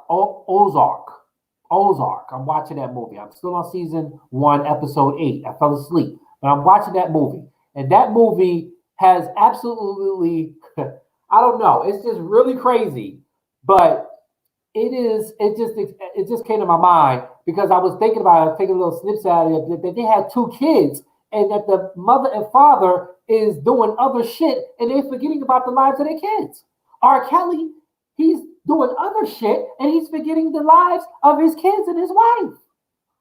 I'm watching that movie. I'm still on season 1, episode 8. I fell asleep, but I'm watching that movie, and that movie has absolutely, I don't know, it's just really crazy, but it is. It just came to my mind because I was thinking about it. I was taking a little snips out of it that they had 2 kids, and that the mother and father is doing other shit, and they're forgetting about the lives of their kids. R. Kelly, he's doing other shit, and he's forgetting the lives of his kids and his wife.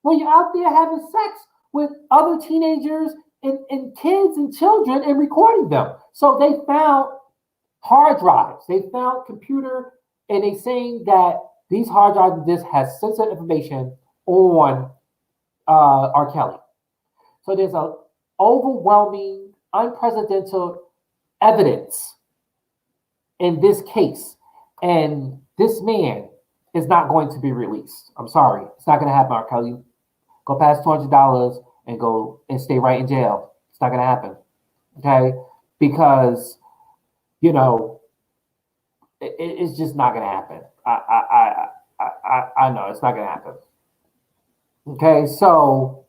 When you're out there having sex with other teenagers and kids and children and recording them. So they found hard drives. They found computer, and they saying that these hard drives and this has sensitive information on R. Kelly. So there's a overwhelming, unprecedented evidence in this case, and this man is not going to be released. I'm sorry, it's not going to happen. R. Kelly, go past $200 and go and stay right in jail. It's not going to happen. Okay, because it's just not going to happen. I know it's not going to happen. Okay, so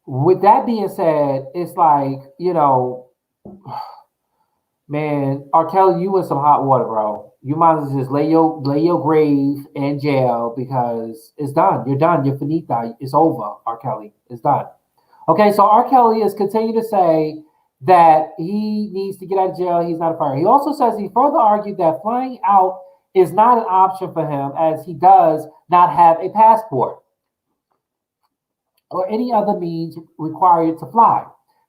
with that being said, it's like, man, R. Kelly, you in some hot water, bro. You might as well just lay your grave in jail because it's done. You're done. You're finita. It's over, R. Kelly. It's done. Okay, so R. Kelly is continuing to say that he needs to get out of jail. He's not a fighter. He also says he further argued that flying out is not an option for him as he does not have a passport or any other means required to fly.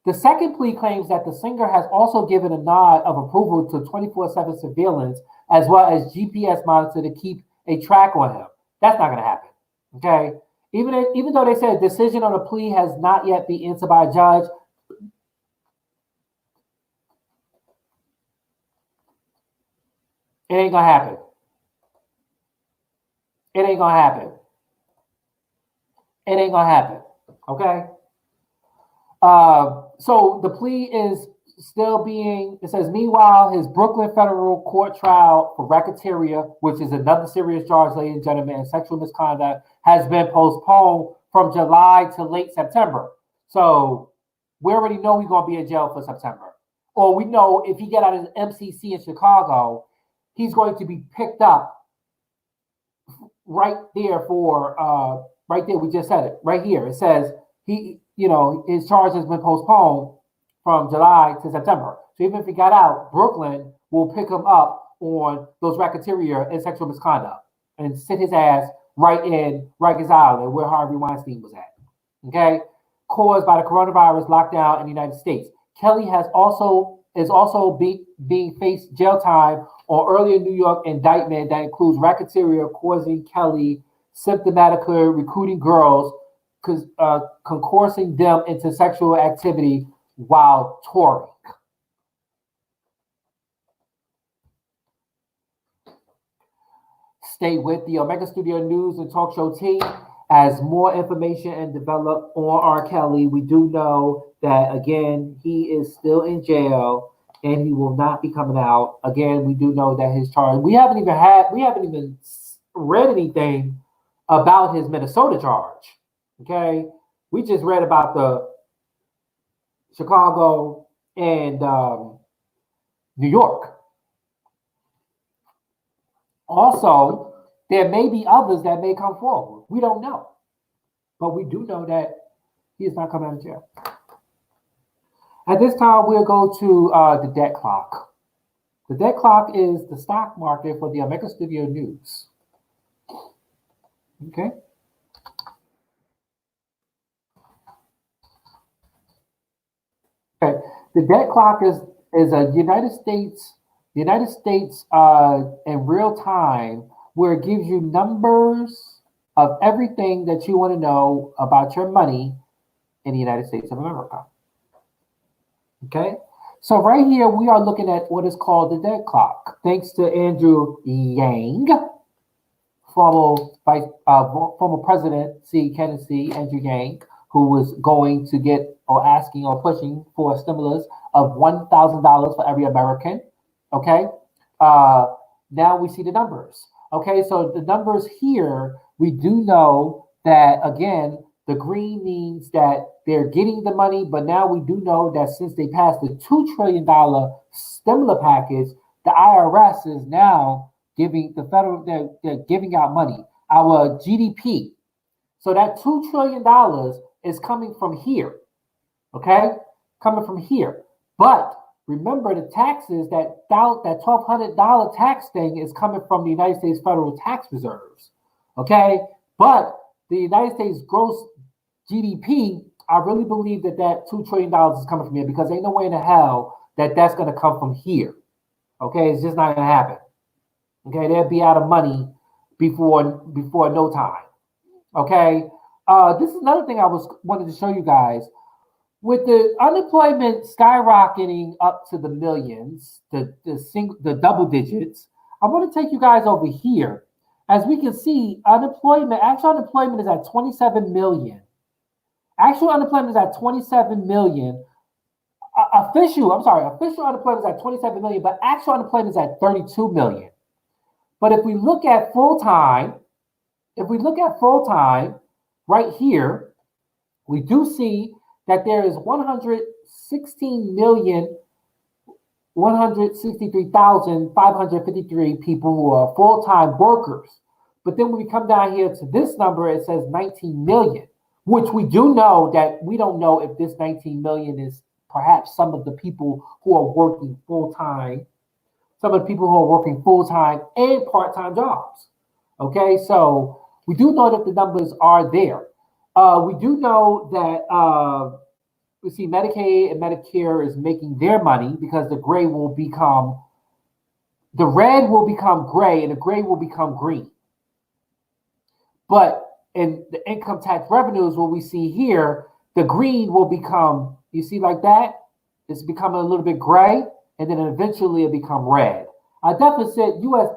The second plea claims that the singer has also given a nod of approval to 24/7 surveillance as well as GPS monitor to keep a track on him. That's not going to happen. Okay? Even though they said a decision on the plea has not yet been answered by a judge, it ain't going to happen. It ain't going to happen. It ain't going to happen. Okay? So the plea is still being, it says, meanwhile, his Brooklyn federal court trial for racketeering, which is another serious charge, ladies and gentlemen, and sexual misconduct, has been postponed from July to late September. So we already know he's going to be in jail for September. Or we know if he get out of his MCC in Chicago, he's going to be picked up right there for, right there, we just said it, right here. It says his charge has been postponed from July to September. So even if he got out, Brooklyn will pick him up on those racketeering and sexual misconduct and sit his ass right in Rikers Island, where Harvey Weinstein was at. Okay? Caused by the coronavirus lockdown in the United States. Kelly is also being faced jail time on earlier New York indictment that includes racketeering causing Kelly symptomatically recruiting girls, concourse them into sexual activity while touring. Stay with the Omega Studio News and Talk Show T as more information and develop on R. Kelly. We do know that, again, he is still in jail and he will not be coming out. Again, we do know that his charge, we haven't even read anything about his Minnesota charge. Okay? We just read about the Chicago and New York. Also, there may be others that may come forward. We don't know. But we do know that he is not coming out of jail. At this time, we'll go to the debt clock. The debt clock is the stock market for the Omega Studio News. Okay? Okay. The debt clock is a United States in real time, where it gives you numbers of everything that you want to know about your money in the United States of America. Okay? So right here, we are looking at what is called the debt clock. Thanks to Andrew Yang, former President C. Kennedy, Andrew Yang, who was going to get or asking or pushing for a stimulus of $1,000 for every American. Okay. Uh, Now we see the numbers. Okay, so the numbers here, we do know that again, the green means that they're getting the money, but now we do know that since they passed the $2 trillion stimulus package, the IRS is now giving the federal, they're giving out money, our GDP. So that $2 trillion is coming from here, okay? Coming from here. But remember the taxes, that $1,200 tax thing is coming from the United States federal tax reserves, okay? But the United States gross GDP, I really believe that $2 trillion is coming from here because ain't no way in the hell that that's going to come from here, okay? It's just not going to happen, okay? They'll be out of money before no time, okay? This is another thing I wanted to show you guys. With the unemployment skyrocketing up to the millions, the double digits, I want to take you guys over here. As we can see, actual unemployment is at 27 million. Actual unemployment is at 27 million. Official unemployment is at 27 million, but actual unemployment is at 32 million. But if we look at full time, right here, we do see that there is 163,553 people who are full-time workers. But then when we come down here to this number, it says 19 million, which we do know that we don't know if this 19 million is perhaps some of the people who are working full-time, and part-time jobs. Okay, so we do know that the numbers are there. We do know that we see Medicaid and Medicare is making their money because the red will become gray and the gray will become green. But in the income tax revenues, what we see here, the green will become, you see like that? It's becoming a little bit gray and then eventually it'll become red. Our deficit, U.S.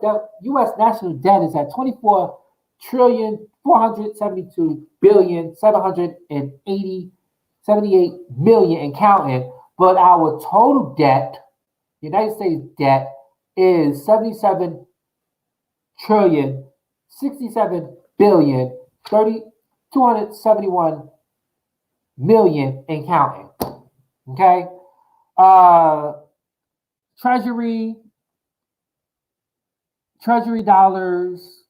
national debt is at 24,472,778 and counting, but our total debt, United States debt, is 77 trillion 67 billion 271 million and counting. Okay, treasury dollars.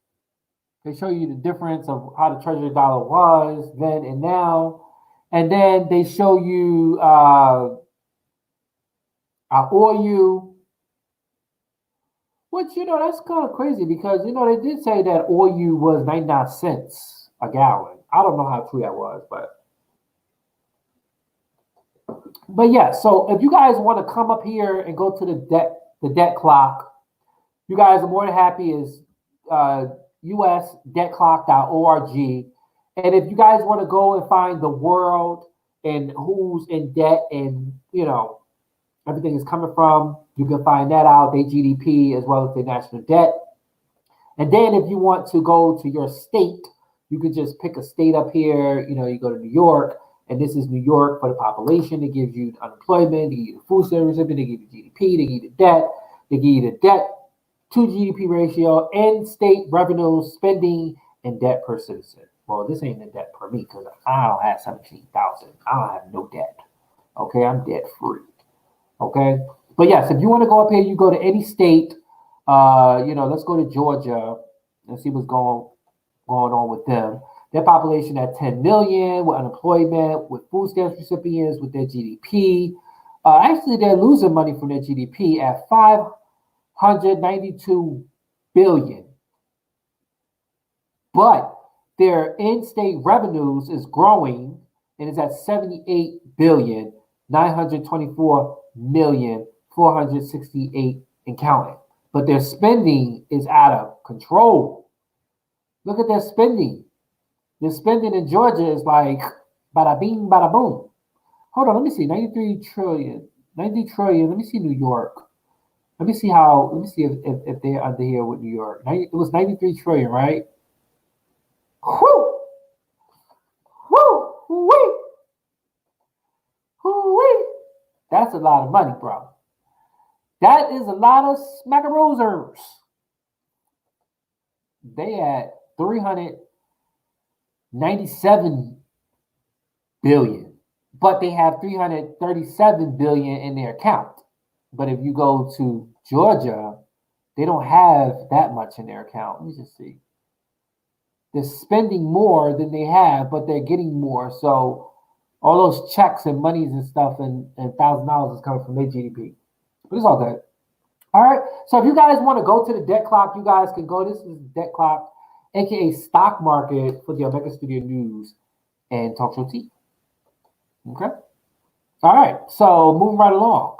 They show you the difference of how the treasury dollar was then and now. And then they show you our oil, which, that's kind of crazy because, they did say that oil was 99 cents a gallon. I don't know how true that was, but yeah, so if you guys want to come up here and go to the debt clock, you guys are more than happy as usdebtclock.org. And if you guys want to go and find the world and who's in debt and, everything is coming from, you can find that out, their GDP as well as their national debt. And then if you want to go to your state, you could just pick a state up here. You go to New York, and this is New York for the population. It gives you unemployment, they give you the food service, they give you GDP, they give you the debt, they give you the debt to GDP ratio, and state revenue, spending, and debt per citizen. Well, this ain't the debt per me because I don't have 17,000. I don't have no debt. Okay, I'm debt free. Okay, but yes, if you want to go up here, you go to any state. Let's go to Georgia and see what's going on with them. Their population at 10 million, with unemployment, with food stamps recipients, with their GDP. Actually, they're losing money from their GDP at 592 billion. But their in-state revenues is growing and is at 78 billion 924 million 468 and counting. But their spending is out of control. Look at their spending. Their spending in Georgia is like bada bing, bada boom. Hold on, let me see. 93 trillion. Let me see New York. Let me see if they're under here with New York. It was 93 trillion, right? Whoo! Woo! Wee! That's a lot of money, bro. That is a lot of smackaroosers. They at 397 billion, but they have 337 billion in their account. But if you go to Georgia, they don't have that much in their account. Let me just see. They're spending more than they have, but they're getting more. So all those checks and monies and stuff and $1,000 is coming from their GDP. But it's all good. All right. So if you guys want to go to the debt clock, you guys can go. This is debt clock, aka stock market for the Omega Studio News and Talk Show T. Okay. All right. So moving right along.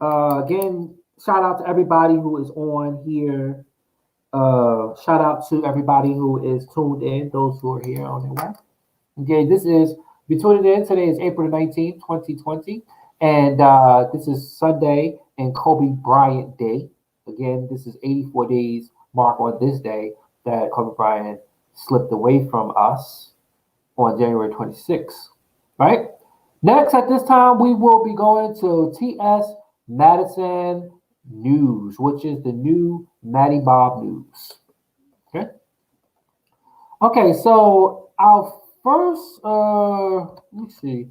Again, shout out to everybody who is on here. Shout out to everybody who is tuned in, those who are here on the web. Okay, this is be tuning in. Today is April 19th, 2020, and this is Sunday and Kobe Bryant Day. Again, this is 84 days mark on this day that Kobe Bryant slipped away from us on January 26th. Right? Next, at this time, we will be going to T.S. Madison News, which is the new Matty Bob News. Okay. Okay, so our first, let me see.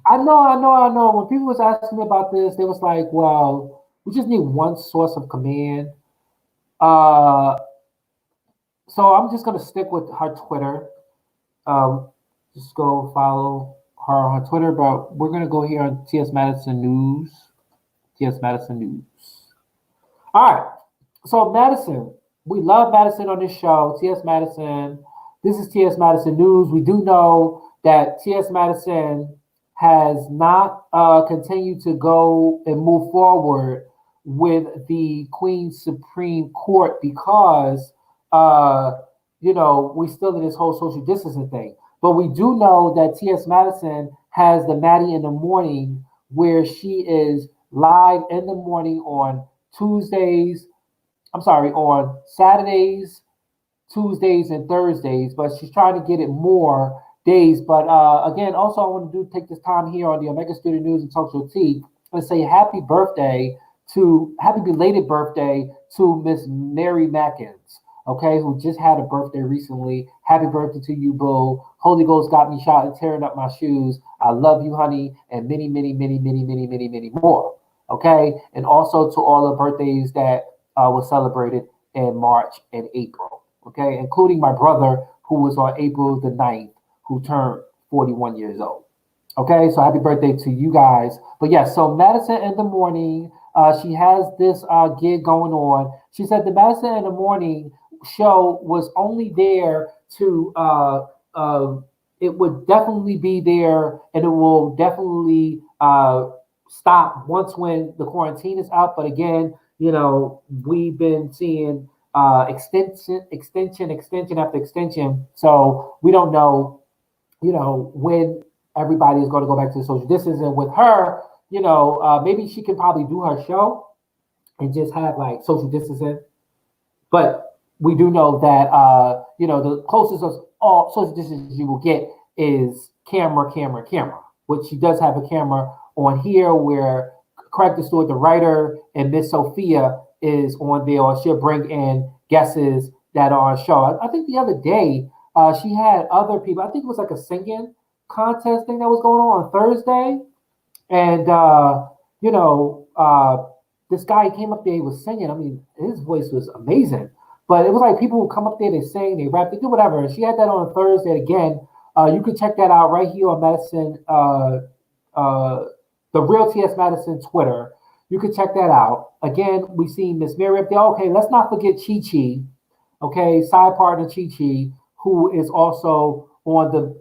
I know. When people was asking me about this, they was like, well, we just need one source of command. So I'm just gonna stick with her Twitter. Just go follow her on Twitter, but we're gonna go here on T.S. Madison News. T.S. Madison News. All right. So Madison, we love Madison on this show. T.S. Madison. This is T.S. Madison News. We do know that T.S. Madison has not continued to go and move forward with the Queen's Supreme Court because, we still in this whole social distancing thing. But we do know that T.S. Madison has the Maddie in the Morning where she is live in the morning on on Saturdays, Tuesdays, and Thursdays, but she's trying to get it more days. But again, also I want to take this time here on the Omega Studio News and Talk Show T and say happy belated birthday to Miss Mary Mackins, okay, who just had a birthday recently. Happy birthday to you, boo. Holy Ghost got me shot and tearing up my shoes. I love you, honey, and many, many, many, many, many, many, many more. Okay, and also to all the birthdays that was celebrated in March and April. Okay, including my brother who was on April the 9th, who turned 41 years old. Okay, so happy birthday to you guys. But yes, so Madison in the Morning, she has this gig going on. She said the Madison in the Morning show was only there to, it would definitely be there and it will definitely stop once when the quarantine is out. But again, we've been seeing extension after extension. So we don't know, when everybody is going to go back to the social distancing. With her, maybe she can probably do her show and just have like social distancing. But we do know that, the closest of all social distancing you will get is camera, which she does have a camera on here where Craig the Stewart, the writer, and Miss Sophia is on there, or she'll bring in guests that are on show. I think the other day she had other people. I think it was like a singing contest thing that was going on Thursday, and this guy came up there, he was singing. I mean, his voice was amazing, but it was like people would come up there, they sing, they rap, they do whatever. And she had that on Thursday again. You can check that out right here on Madison. The Real T.S. Madison Twitter. You can check that out. Again, we see Miss Mary up there. Okay, let's not forget Chi Chi. Okay, side partner Chi Chi, who is also on the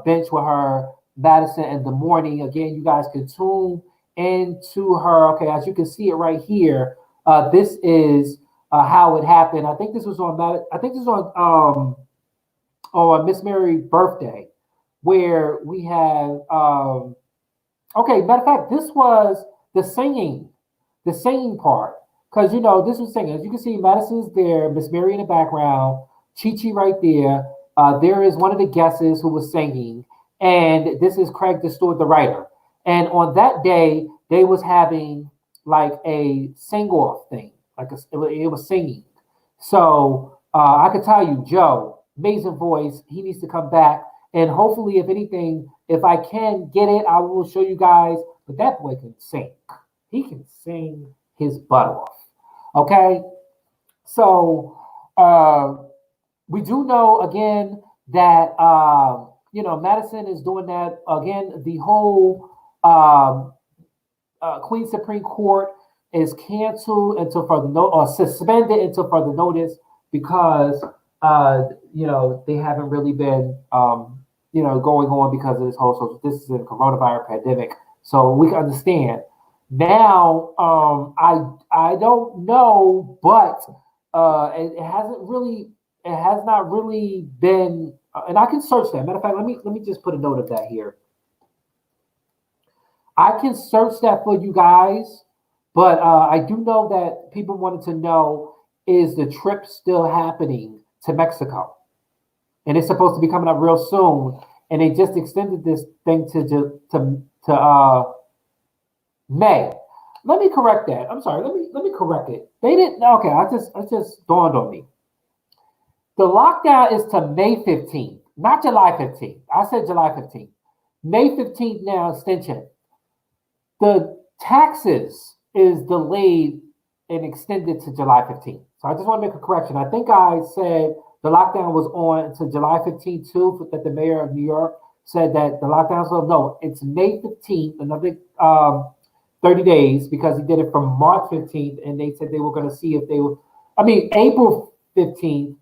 bench with her, Madison in the Morning. Again, you guys can tune into her. Okay, as you can see it right here, this is how it happened. I think this was on Miss Mary's birthday, where we have okay, matter of fact, this was the singing part. Because, this was singing. As you can see, Madison's there, Miss Mary in the background, Chi Chi right there. There is one of the guesses who was singing. And this is Craig the Stewart, the writer. And on that day, they was having like a sing off thing, it was singing. So I could tell you, Joe, amazing voice. He needs to come back, and hopefully, if anything, if I can get it, I will show you guys. But that boy can sing. He can sing his butt off. Okay, so uh, we do know again that Madison is doing that again. The whole Queen Supreme Court is canceled until further or suspended until further notice because they haven't really been going on because of this whole social distancing coronavirus pandemic. So we can understand. Now, I don't know, but it has not really been, and I can search that. Matter of fact, let me just put a note of that here. I can search that for you guys, but I do know that people wanted to know, is the trip still happening to Mexico? And it's supposed to be coming up real soon, and they just extended this thing to May. Let me correct that. I'm sorry. Let me correct it. They didn't. Okay, I just dawned on me. The lockdown is to May 15th, not July 15th. I said July 15th. May 15th now extension. The taxes is delayed and extended to July 15th. So I just want to make a correction. I think I said the lockdown was on until July 15th too, that the mayor of New York said that the lockdown was no, it's May 15th, another 30 days, because he did it from March 15th, and they said they were going to see if they were, April 15th,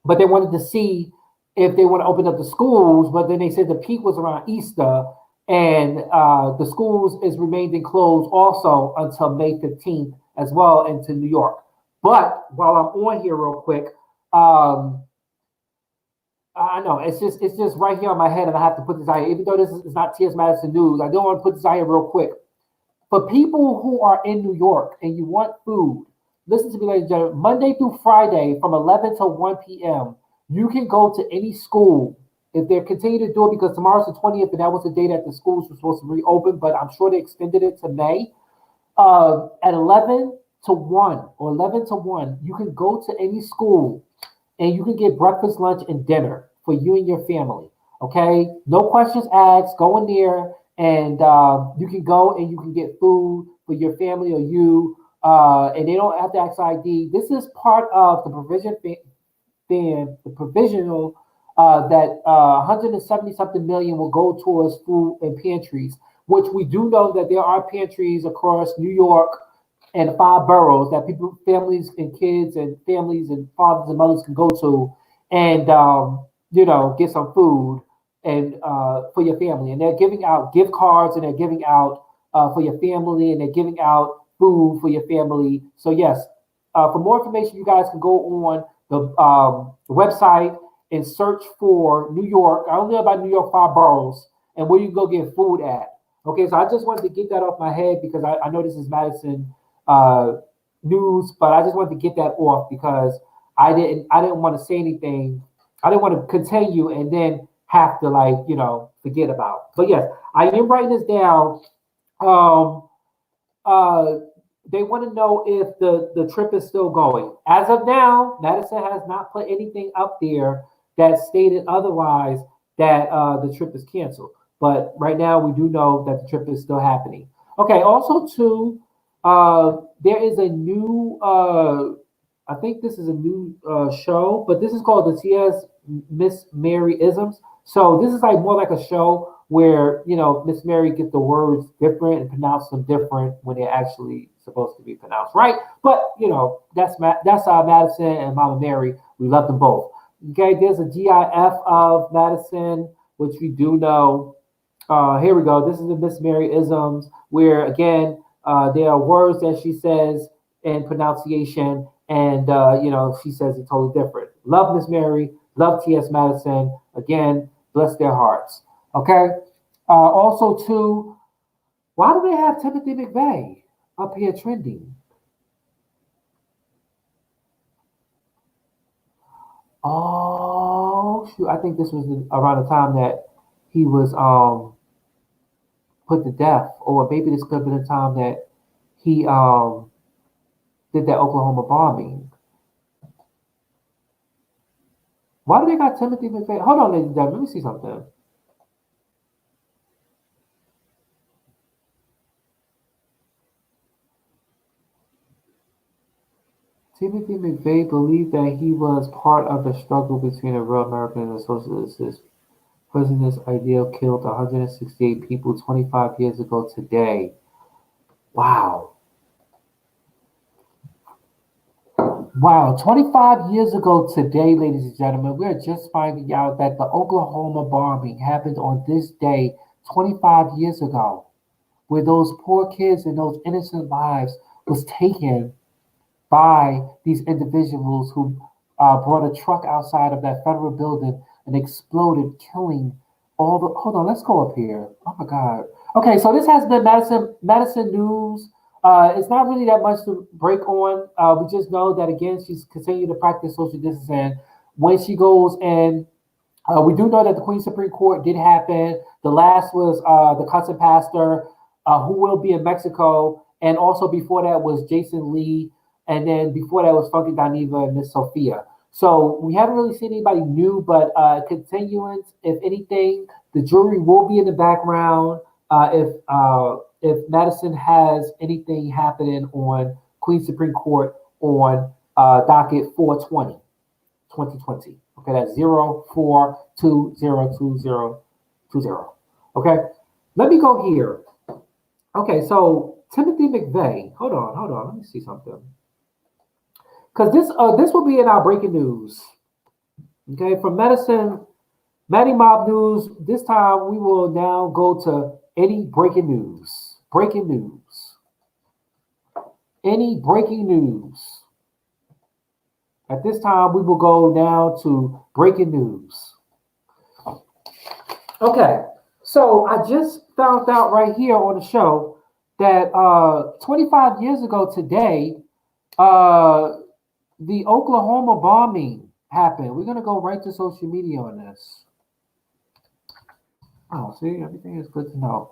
but they wanted to see if they want to open up the schools, but then they said the peak was around Easter, and the schools is remaining closed also until May 15th as well into New York. But while I'm on here real quick, I know it's just right here on my head, and I have to put this out here. Even though this is not T.S. Madison news, I don't want to put this out here real quick. For people who are in New York and you want food, listen to me, ladies and gentlemen. Monday through Friday from 11 to 1 p.m., you can go to any school if they're continuing to do it, because tomorrow's the 20th, and that was the day that the schools were supposed to reopen, but I'm sure they extended it to May. At 11 to 1 or 11 to 1, you can go to any school and you can get breakfast, lunch, and dinner for you and your family. Okay? No questions asked. Go in there and you can go and you can get food for your family or you, and they don't have to ask ID. This is part of the provisional that 170 something million will go towards food and pantries, which we do know that there are pantries across New York and 5 boroughs that people, families and kids and families and fathers and mothers can go to and get some food and for your family. And they're giving out gift cards, and they're giving out for your family, and they're giving out food for your family. So yes, for more information, you guys can go on the website and search for New York. I don't know about New York 5 boroughs and where you can go get food at. Okay, so I just wanted to get that off my head because I know this is Madison news, but I just wanted to get that off because I didn't want to say anything. I didn't want to continue and then have to forget about. But yes, I am writing this down. Um, uh, they want to know if the trip is still going. As of now, Madison has not put anything up there that stated otherwise that the trip is canceled. But right now, we do know that the trip is still happening. Okay. Also, too, there is a new. I think this is a new show, but this is called the T.S. Miss Mary Isms. So this is more like a show where Miss Mary get the words different and pronounce them different when they're actually supposed to be pronounced right. But that's Madison and Mama Mary. We love them both. Okay, there's a GIF of Madison, which we do know. Here we go. This is the Miss Mary Isms, where again there are words that she says in pronunciation, and she says it totally different. Love Miss Mary. Love T.S. Madison. Again, bless their hearts. Okay. Also, too, why do they have Timothy McVeigh up here trending? Oh, shoot. I think this was around the time that he was put to death, or maybe this could have been the time that he did that Oklahoma bombing. Why do they got Timothy McVeigh? Hold on, ladies and gentlemen, let me see something. Timothy McVeigh believed that he was part of the struggle between the real Americans and socialists. President's ideal killed 168 people 25 years ago today. Wow. Wow, 25 years ago today, ladies and gentlemen, we're just finding out that the Oklahoma bombing happened on this day 25 years ago, where those poor kids and those innocent lives was taken by these individuals who brought a truck outside of that federal building and exploded, killing all the. Hold on, let's go up here. Oh my God. Okay, so this has been Madison News. It's not really that much to break on. We just know that again, she's continuing to practice social distancing. When she goes and we do know that the Queen Supreme Court did happen. The last was the cousin pastor who will be in Mexico. And also before that was Jason Lee. And then before that was Funky Dineva and Miss Sophia. So we haven't really seen anybody new, but continuance, if anything, the jury will be in the background if Madison has anything happening on Queen Supreme Court on docket 420, 2020. Okay, that's 04202020. Okay, let me go here. Okay, so Timothy McVeigh. Hold on. Let me see something. Because this will be in our breaking news. Okay, from Maddie Mob News. This time we will now go to any breaking news. Breaking news. Any breaking news. At this time, we will go now to breaking news. Okay, so I just found out right here on the show that 25 years ago today, the Oklahoma bombing happened. We're going to go right to social media on this. Oh, see, everything is good to know.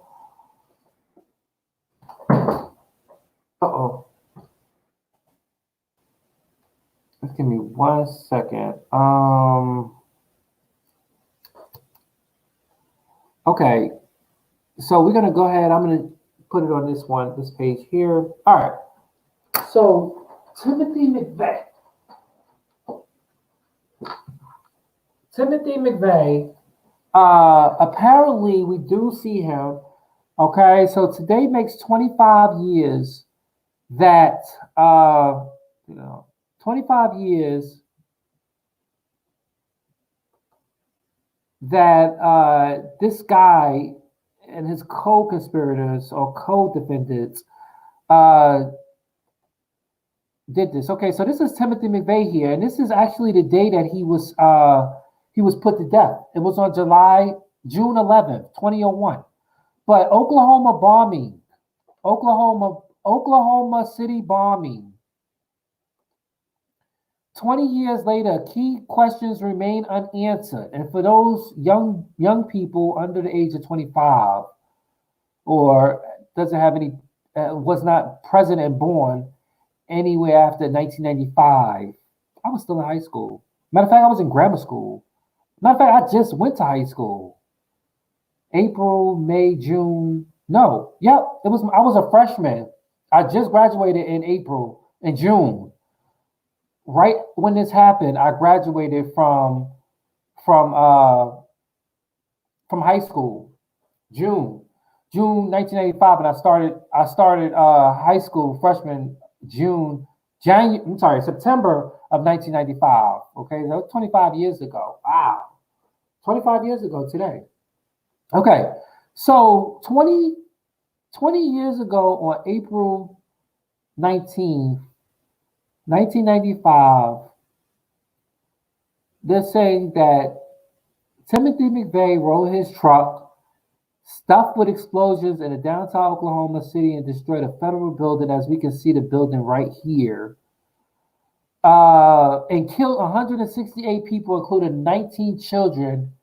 Uh-oh. Just give me 1 second. Okay, so we're going to go ahead. I'm going to put it on this page here. All right. So, Timothy McVeigh. Apparently, we do see him. Okay, so today makes 25 years that 25 years that this guy and his co-conspirators or co-defendants did this. Okay, so this is Timothy McVeigh here, and this is actually the day that he was put to death. It was on June 11th, 2001. But Oklahoma City bombing. 20 years later, key questions remain unanswered. And for those young people under the age of 25, or doesn't have any, was not present and born anywhere after 1995, I was still in high school. Matter of fact, I was in grammar school. Matter of fact, I just went to high school. April, May, June. No, yep, I was a freshman. I just graduated in June. Right when this happened, I graduated from high school, June 1985, and I started high school freshman September of 1995. Okay, that was 25 years ago. Wow, 25 years ago today. Okay, so 20 years ago on April 19th, 1995, they're saying that Timothy McVeigh rode his truck stuffed with explosions in a downtown Oklahoma City and destroyed a federal building, as we can see the building right here, and killed 168 people, including 19 children,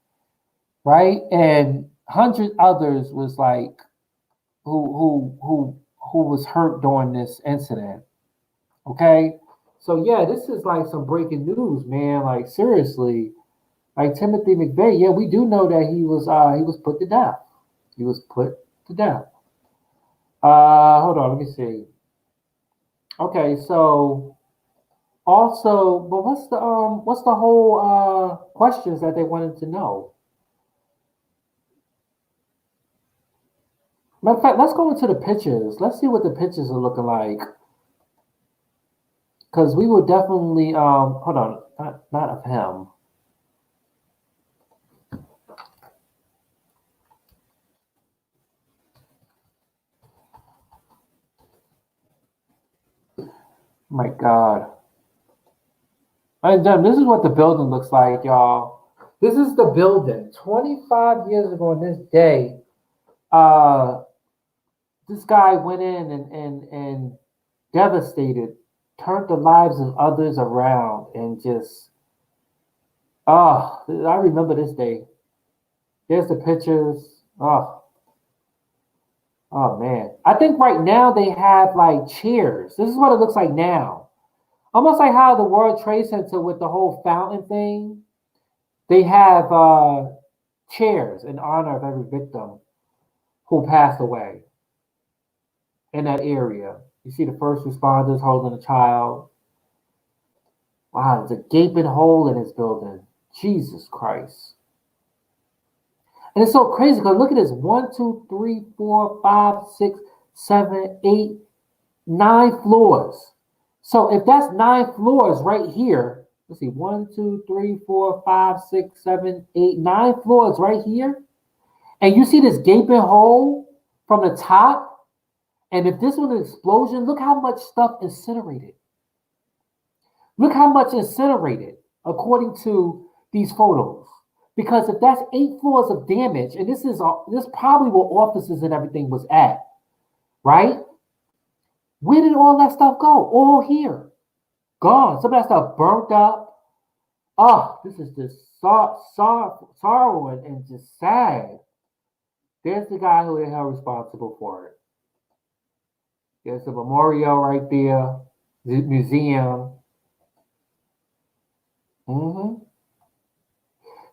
right? And 100 others was like who was hurt during this incident. Okay, so yeah, this is like some breaking news, man. Like seriously, like Timothy McVeigh. Yeah, we do know that he was put to death. He was put to death. Hold on, let me see. Okay, so also, but what's the whole questions that they wanted to know? Matter of fact, let's go into the pictures. Let's see what the pictures are looking like. Because we will definitely hold on, not of him. My God. And then this is what the building looks like, y'all. This is the building. 25 years ago on this day, uh, this guy went in and devastated, turned the lives of others around, and just, oh, I remember this day. There's the pictures. Oh man. I think right now they have like chairs. This is what it looks like now. Almost like how the World Trade Center with the whole fountain thing, they have chairs in honor of every victim who passed away in that area. You see the first responders holding a child. Wow, there's a gaping hole in this building. Jesus Christ. And it's so crazy because look at this: one, two, three, four, five, six, seven, eight, 9 floors. So if that's 9 floors right here, let's see, one, two, three, four, five, six, seven, eight, 9 floors right here. And you see this gaping hole from the top. And if this was an explosion, look how much stuff incinerated. Look how much incinerated, according to these photos. Because if that's 8 floors of damage, and this probably where offices and everything was at, right? Where did all that stuff go? All here. Gone. Some of that stuff burnt up. Oh, this is just sorrow and just sad. There's the guy who they held responsible for it. There's a memorial right there, the museum. Hmm.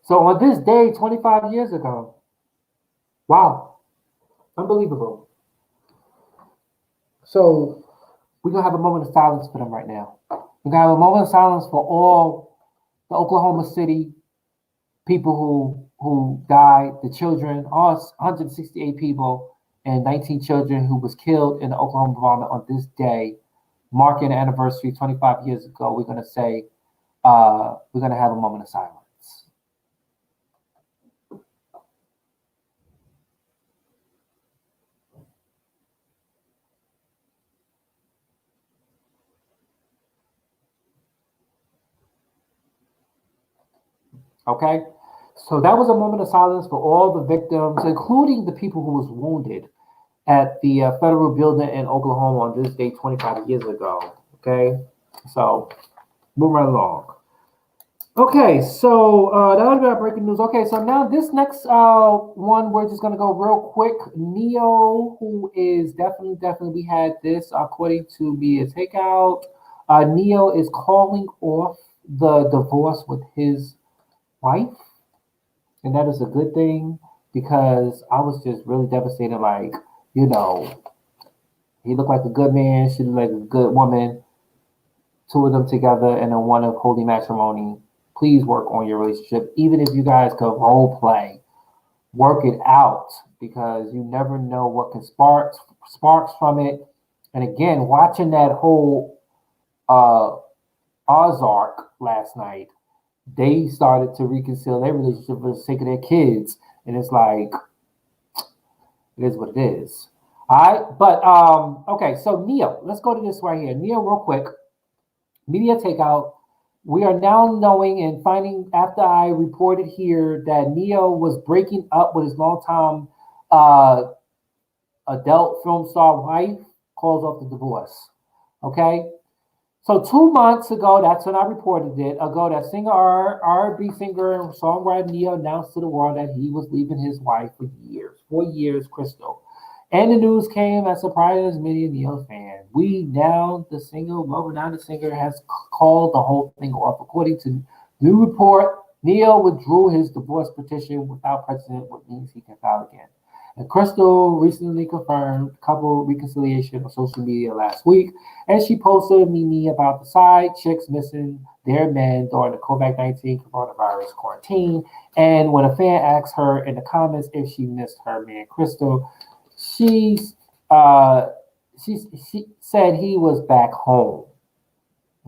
So on this day, 25 years ago, wow, unbelievable. So we're gonna have a moment of silence for them right now. We're gonna have a moment of silence for all the Oklahoma City people who died, the children, all 168 people and 19 children who was killed in the Oklahoma bombing on this day, marking the anniversary 25 years ago. We're gonna say we're gonna have a moment of silence. Okay, so that was a moment of silence for all the victims, including the people who was wounded at the federal building in Oklahoma on this day 25 years ago. Okay, so moving right along. Okay, so that was our breaking news. Okay, so now this next one, we're just gonna go real quick. Neo, who is definitely, we had this according to Media Takeout. Neo is calling off the divorce with his wife, and that is a good thing because I was just really devastated. Like, you know, he looked like a good man, she looked like a good woman. Two of them together and then one of holy matrimony. Please work on your relationship, even if you guys could role play. Work it out because you never know what can sparks from it. And again, watching that whole uh, Ozark last night, they started to reconcile their relationship for the sake of their kids, and it's like it is what it is. All right, but okay. So Neo, let's go to this right here. Neo, real quick. Media takeout. We are now knowing and finding after I reported here that Neo was breaking up with his longtime uh, adult film star wife, calls off the divorce. Okay, so 2 months ago, that's when I reported it. Ago, that singer R&B singer and songwriter Neo announced to the world that he was leaving his wife for years, 4 years, Crystal. And the news came as surprised many of Neil's fans. Now the singer has called the whole thing off. According to new report, Neil withdrew his divorce petition without precedent, which means he can file again. And Crystal recently confirmed couple reconciliation on social media last week, and she posted a meme about the side chicks missing their men during the COVID-19 coronavirus quarantine. And when a fan asked her in the comments if she missed her man Crystal, she's uh, she said he was back home.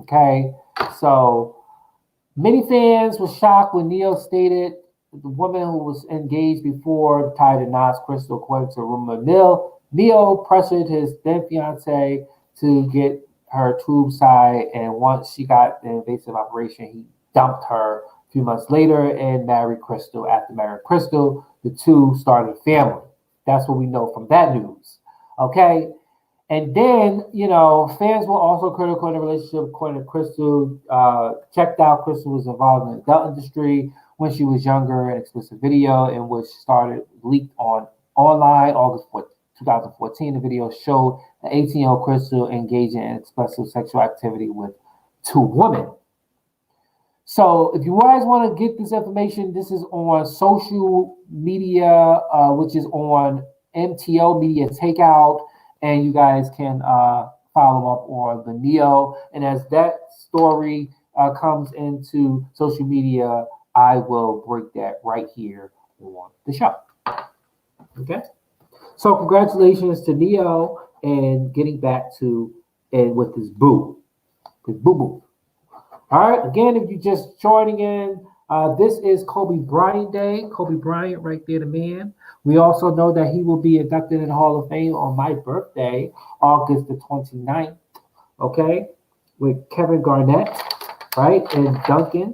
Okay, so many fans were shocked when Neil stated the woman who was engaged before tied the knots, Crystal, according to rumor. Neil pressured his then fiance to get her tube side, and once she got the invasive operation, he dumped her a few months later and married Crystal. After marrying Crystal, the two started a family. That's what we know from that news. Okay, and then, fans were also critical in the relationship. According to Crystal, checked out Crystal was involved in the adult industry when she was younger. An explicit video in which started leaked online August 4th, 2014. The video showed the 18-year-old Crystal engaging in explicit sexual activity with two women. So if you guys want to get this information, this is on social media, which is on MTO Media Takeout, and you guys can follow up on the Neo. And as that story comes into social media, I will break that right here on the show. Okay. So congratulations to Neo and getting back to and with his boo, boo. All right. Again, if you're just joining in, this is Kobe Bryant Day. Kobe Bryant, right there, the man. We also know that he will be inducted in the Hall of Fame on my birthday, August the 29th. Okay, with Kevin Garnett, right, and Duncan.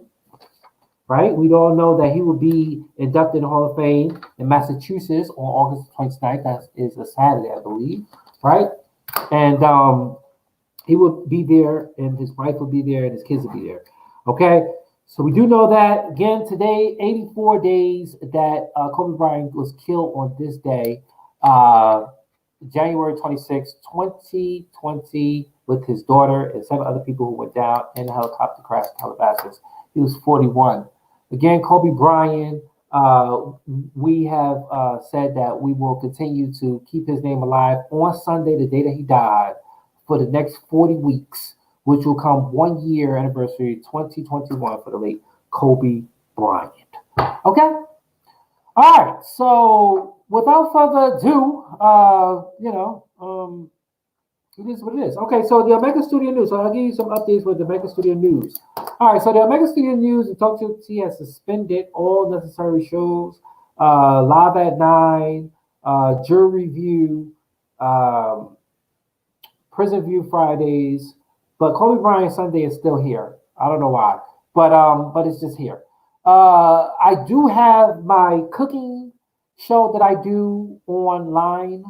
Right, we all know that he will be inducted in the Hall of Fame in Massachusetts on August 29th. That is a Saturday, I believe. Right, and he will be there, and his wife will be there, and his kids will be there. Okay, so we do know that, again, today, 84 days that Kobe Bryant was killed on this day, January 26, 2020, with his daughter and 7 other people who went down in a helicopter crash in Calabasas. He was 41. Again, Kobe Bryant, we have said that we will continue to keep his name alive on Sunday, the day that he died, for the next 40 weeks, which will come 1 year anniversary, 2021, for the late Kobe Bryant. Okay? All right. So without further ado, it is what it is. Okay, so the Omega Studio News. So I'll give you some updates with the Omega Studio News. All right, so the Omega Studio News and TalkShowTea has suspended all necessary shows, Live at 9, Jury Review, Prison View Fridays, but Kobe Bryant Sunday is still here. I don't know why, but it's just here. I do have my cooking show that I do online.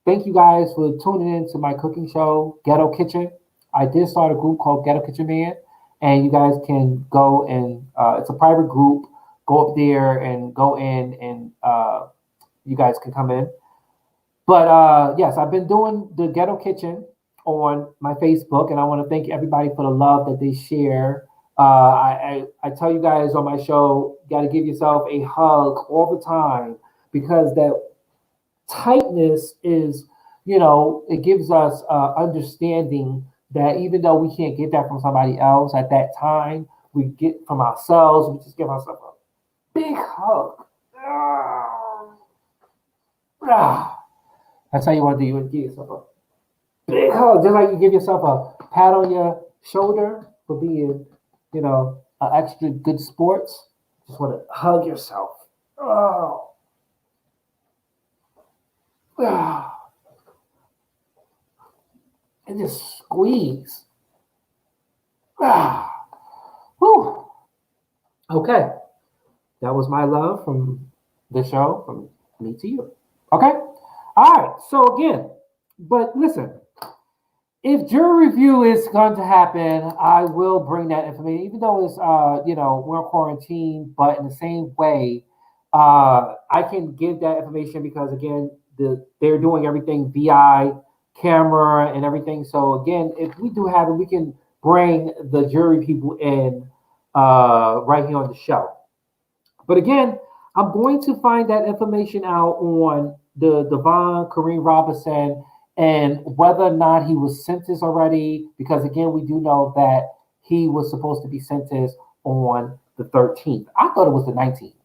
Thank you guys for tuning in to my cooking show, Ghetto Kitchen. I did start a group called Ghetto Kitchen Man, and you guys can go and it's a private group. Go up there and go in, and you guys can come in. But yes, I've been doing the Ghetto Kitchen on my Facebook, and I want to thank everybody for the love that they share. I tell you guys on my show, you got to give yourself a hug all the time, because that tightness is, it gives us understanding that even though we can't get that from somebody else at that time, we get from ourselves. We just give ourselves a big hug. That's how you want to do. You want to give yourself a big hug, just like you give yourself a pat on your shoulder for being, an extra good sports. Just want to hug yourself. And just squeeze. Whew. Okay. That was my love from the show, from me to you. Okay? All right. So again, but listen, if jury review is going to happen, I will bring that information, even though it's, we're in quarantine, but in the same way, I can give that information because, again, they're doing everything VI camera and everything. So again, if we do have it, we can bring the jury people in right here on the show. But again, I'm going to find that information out on the Devon Kareem Robinson and whether or not he was sentenced already. Because again, we do know that he was supposed to be sentenced on the 13th. I thought it was the 19th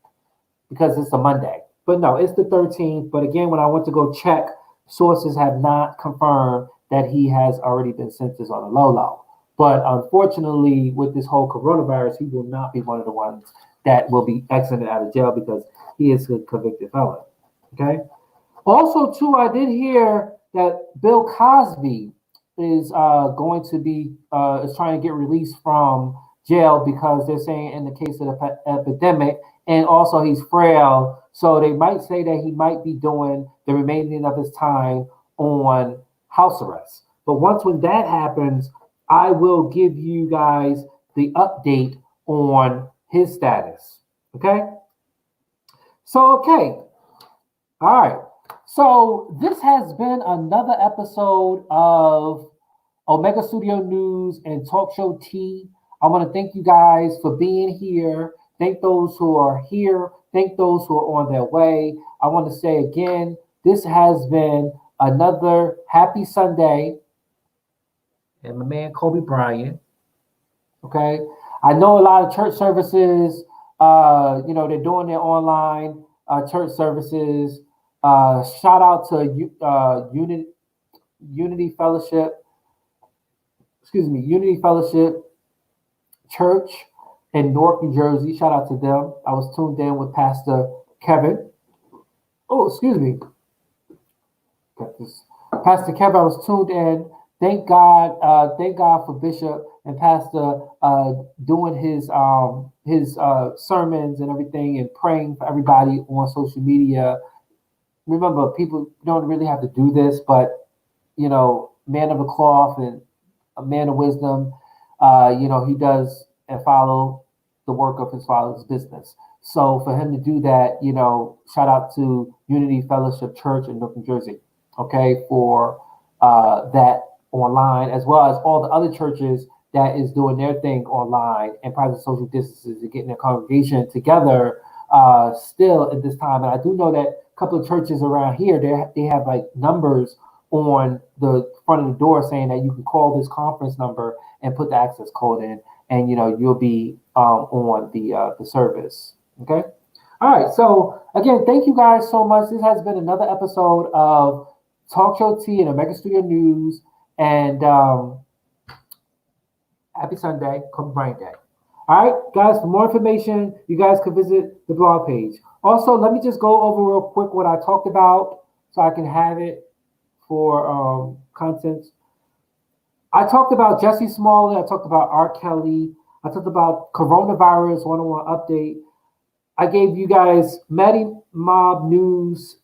because it's a Monday. But no, it's the 13th. But again, when I went to go check, sources have not confirmed that he has already been sentenced on a low low. But unfortunately, with this whole coronavirus, he will not be one of the ones that will be exited out of jail because he is a convicted felon. Okay. Also, too, I did hear that Bill Cosby is going to be is trying to get released from jail because they're saying in the case of the epidemic, and also he's frail, so they might say that he might be doing the remaining of his time on house arrest. But once when that happens, I will give you guys the update on his status. Okay? So, okay. All right. So, this has been another episode of Omega Studio News and Talk Show T. I want to thank you guys for being here. Thank those who are here. Thank those who are on their way. I want to say again, this has been another happy Sunday. And my man Kobe Bryant. Okay. I know a lot of church services, they're doing their online church services. Shout out to Unity Fellowship, Unity Fellowship Church in Newark, New Jersey. Shout out to them. I was tuned in with Pastor Kevin. Oh, excuse me. Got this. Pastor Kevin, I was tuned in. Thank God for Bishop and Pastor doing his sermons and everything and praying for everybody on social media. Remember, people don't really have to do this, but man of the cloth and a man of wisdom, he does and follow the work of his father's business. So for him to do that, shout out to Unity Fellowship Church in Newark, New Jersey, okay, for that online, as well as all the other churches that is doing their thing online and practicing social distances and getting their congregation together still at this time. And I do know that a couple of churches around here, they have like numbers on the front of the door saying that you can call this conference number and put the access code in, and you'll be on the service. Okay. All right. So again, thank you guys so much. This has been another episode of Talk Show T and Omega Studio News. And happy Sunday, Kobe Bryant Day. All right, guys, for more information, you guys can visit the blog page. Also, let me just go over real quick what I talked about so I can have it for content. I talked about Jesse Smollett. I talked about R. Kelly. I talked about coronavirus one-on-one update. I gave you guys Maddie Mob News,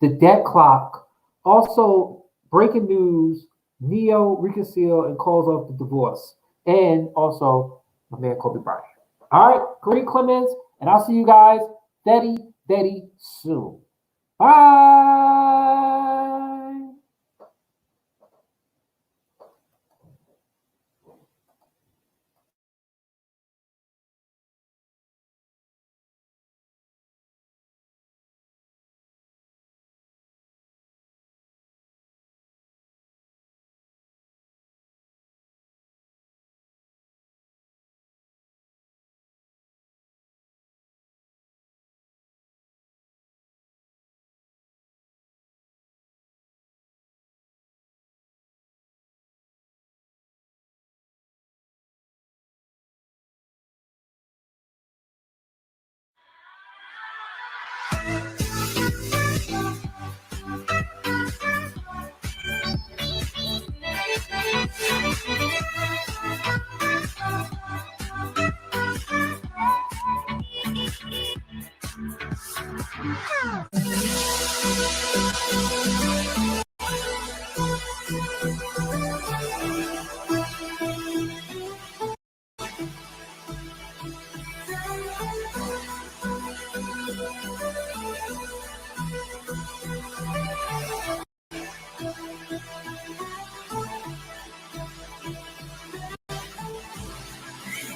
the debt clock. Also, breaking news, Neo reconcile and calls off the divorce. And also, my man Kobe Bryant. All right, Kareem Clemons, and I'll see you guys very, very soon. Bye.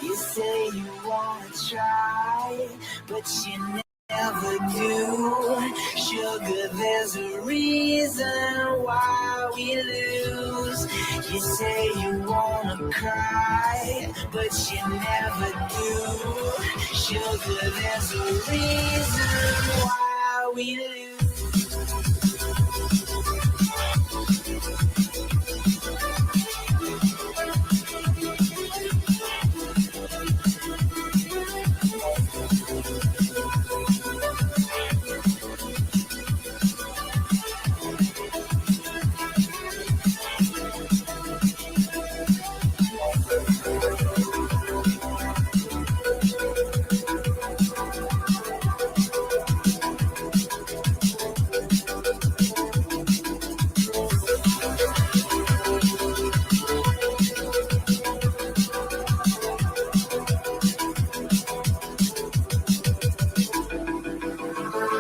You say you wanna try, but you never do. Sugar, there's a reason why we lose. You say you wanna cry, but you never do. Sugar, there's a reason why we lose.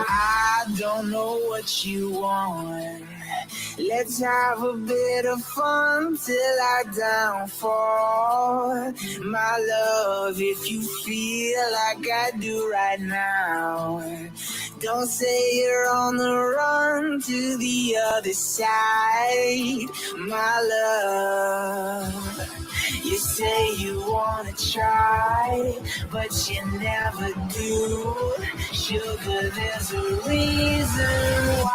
I don't know what you want. Let's have a bit of fun till I downfall. My love, if you feel like I do right now, don't say you're on the run to the other side. My love, you say you wanna try, but you never do. Sugar, there's a reason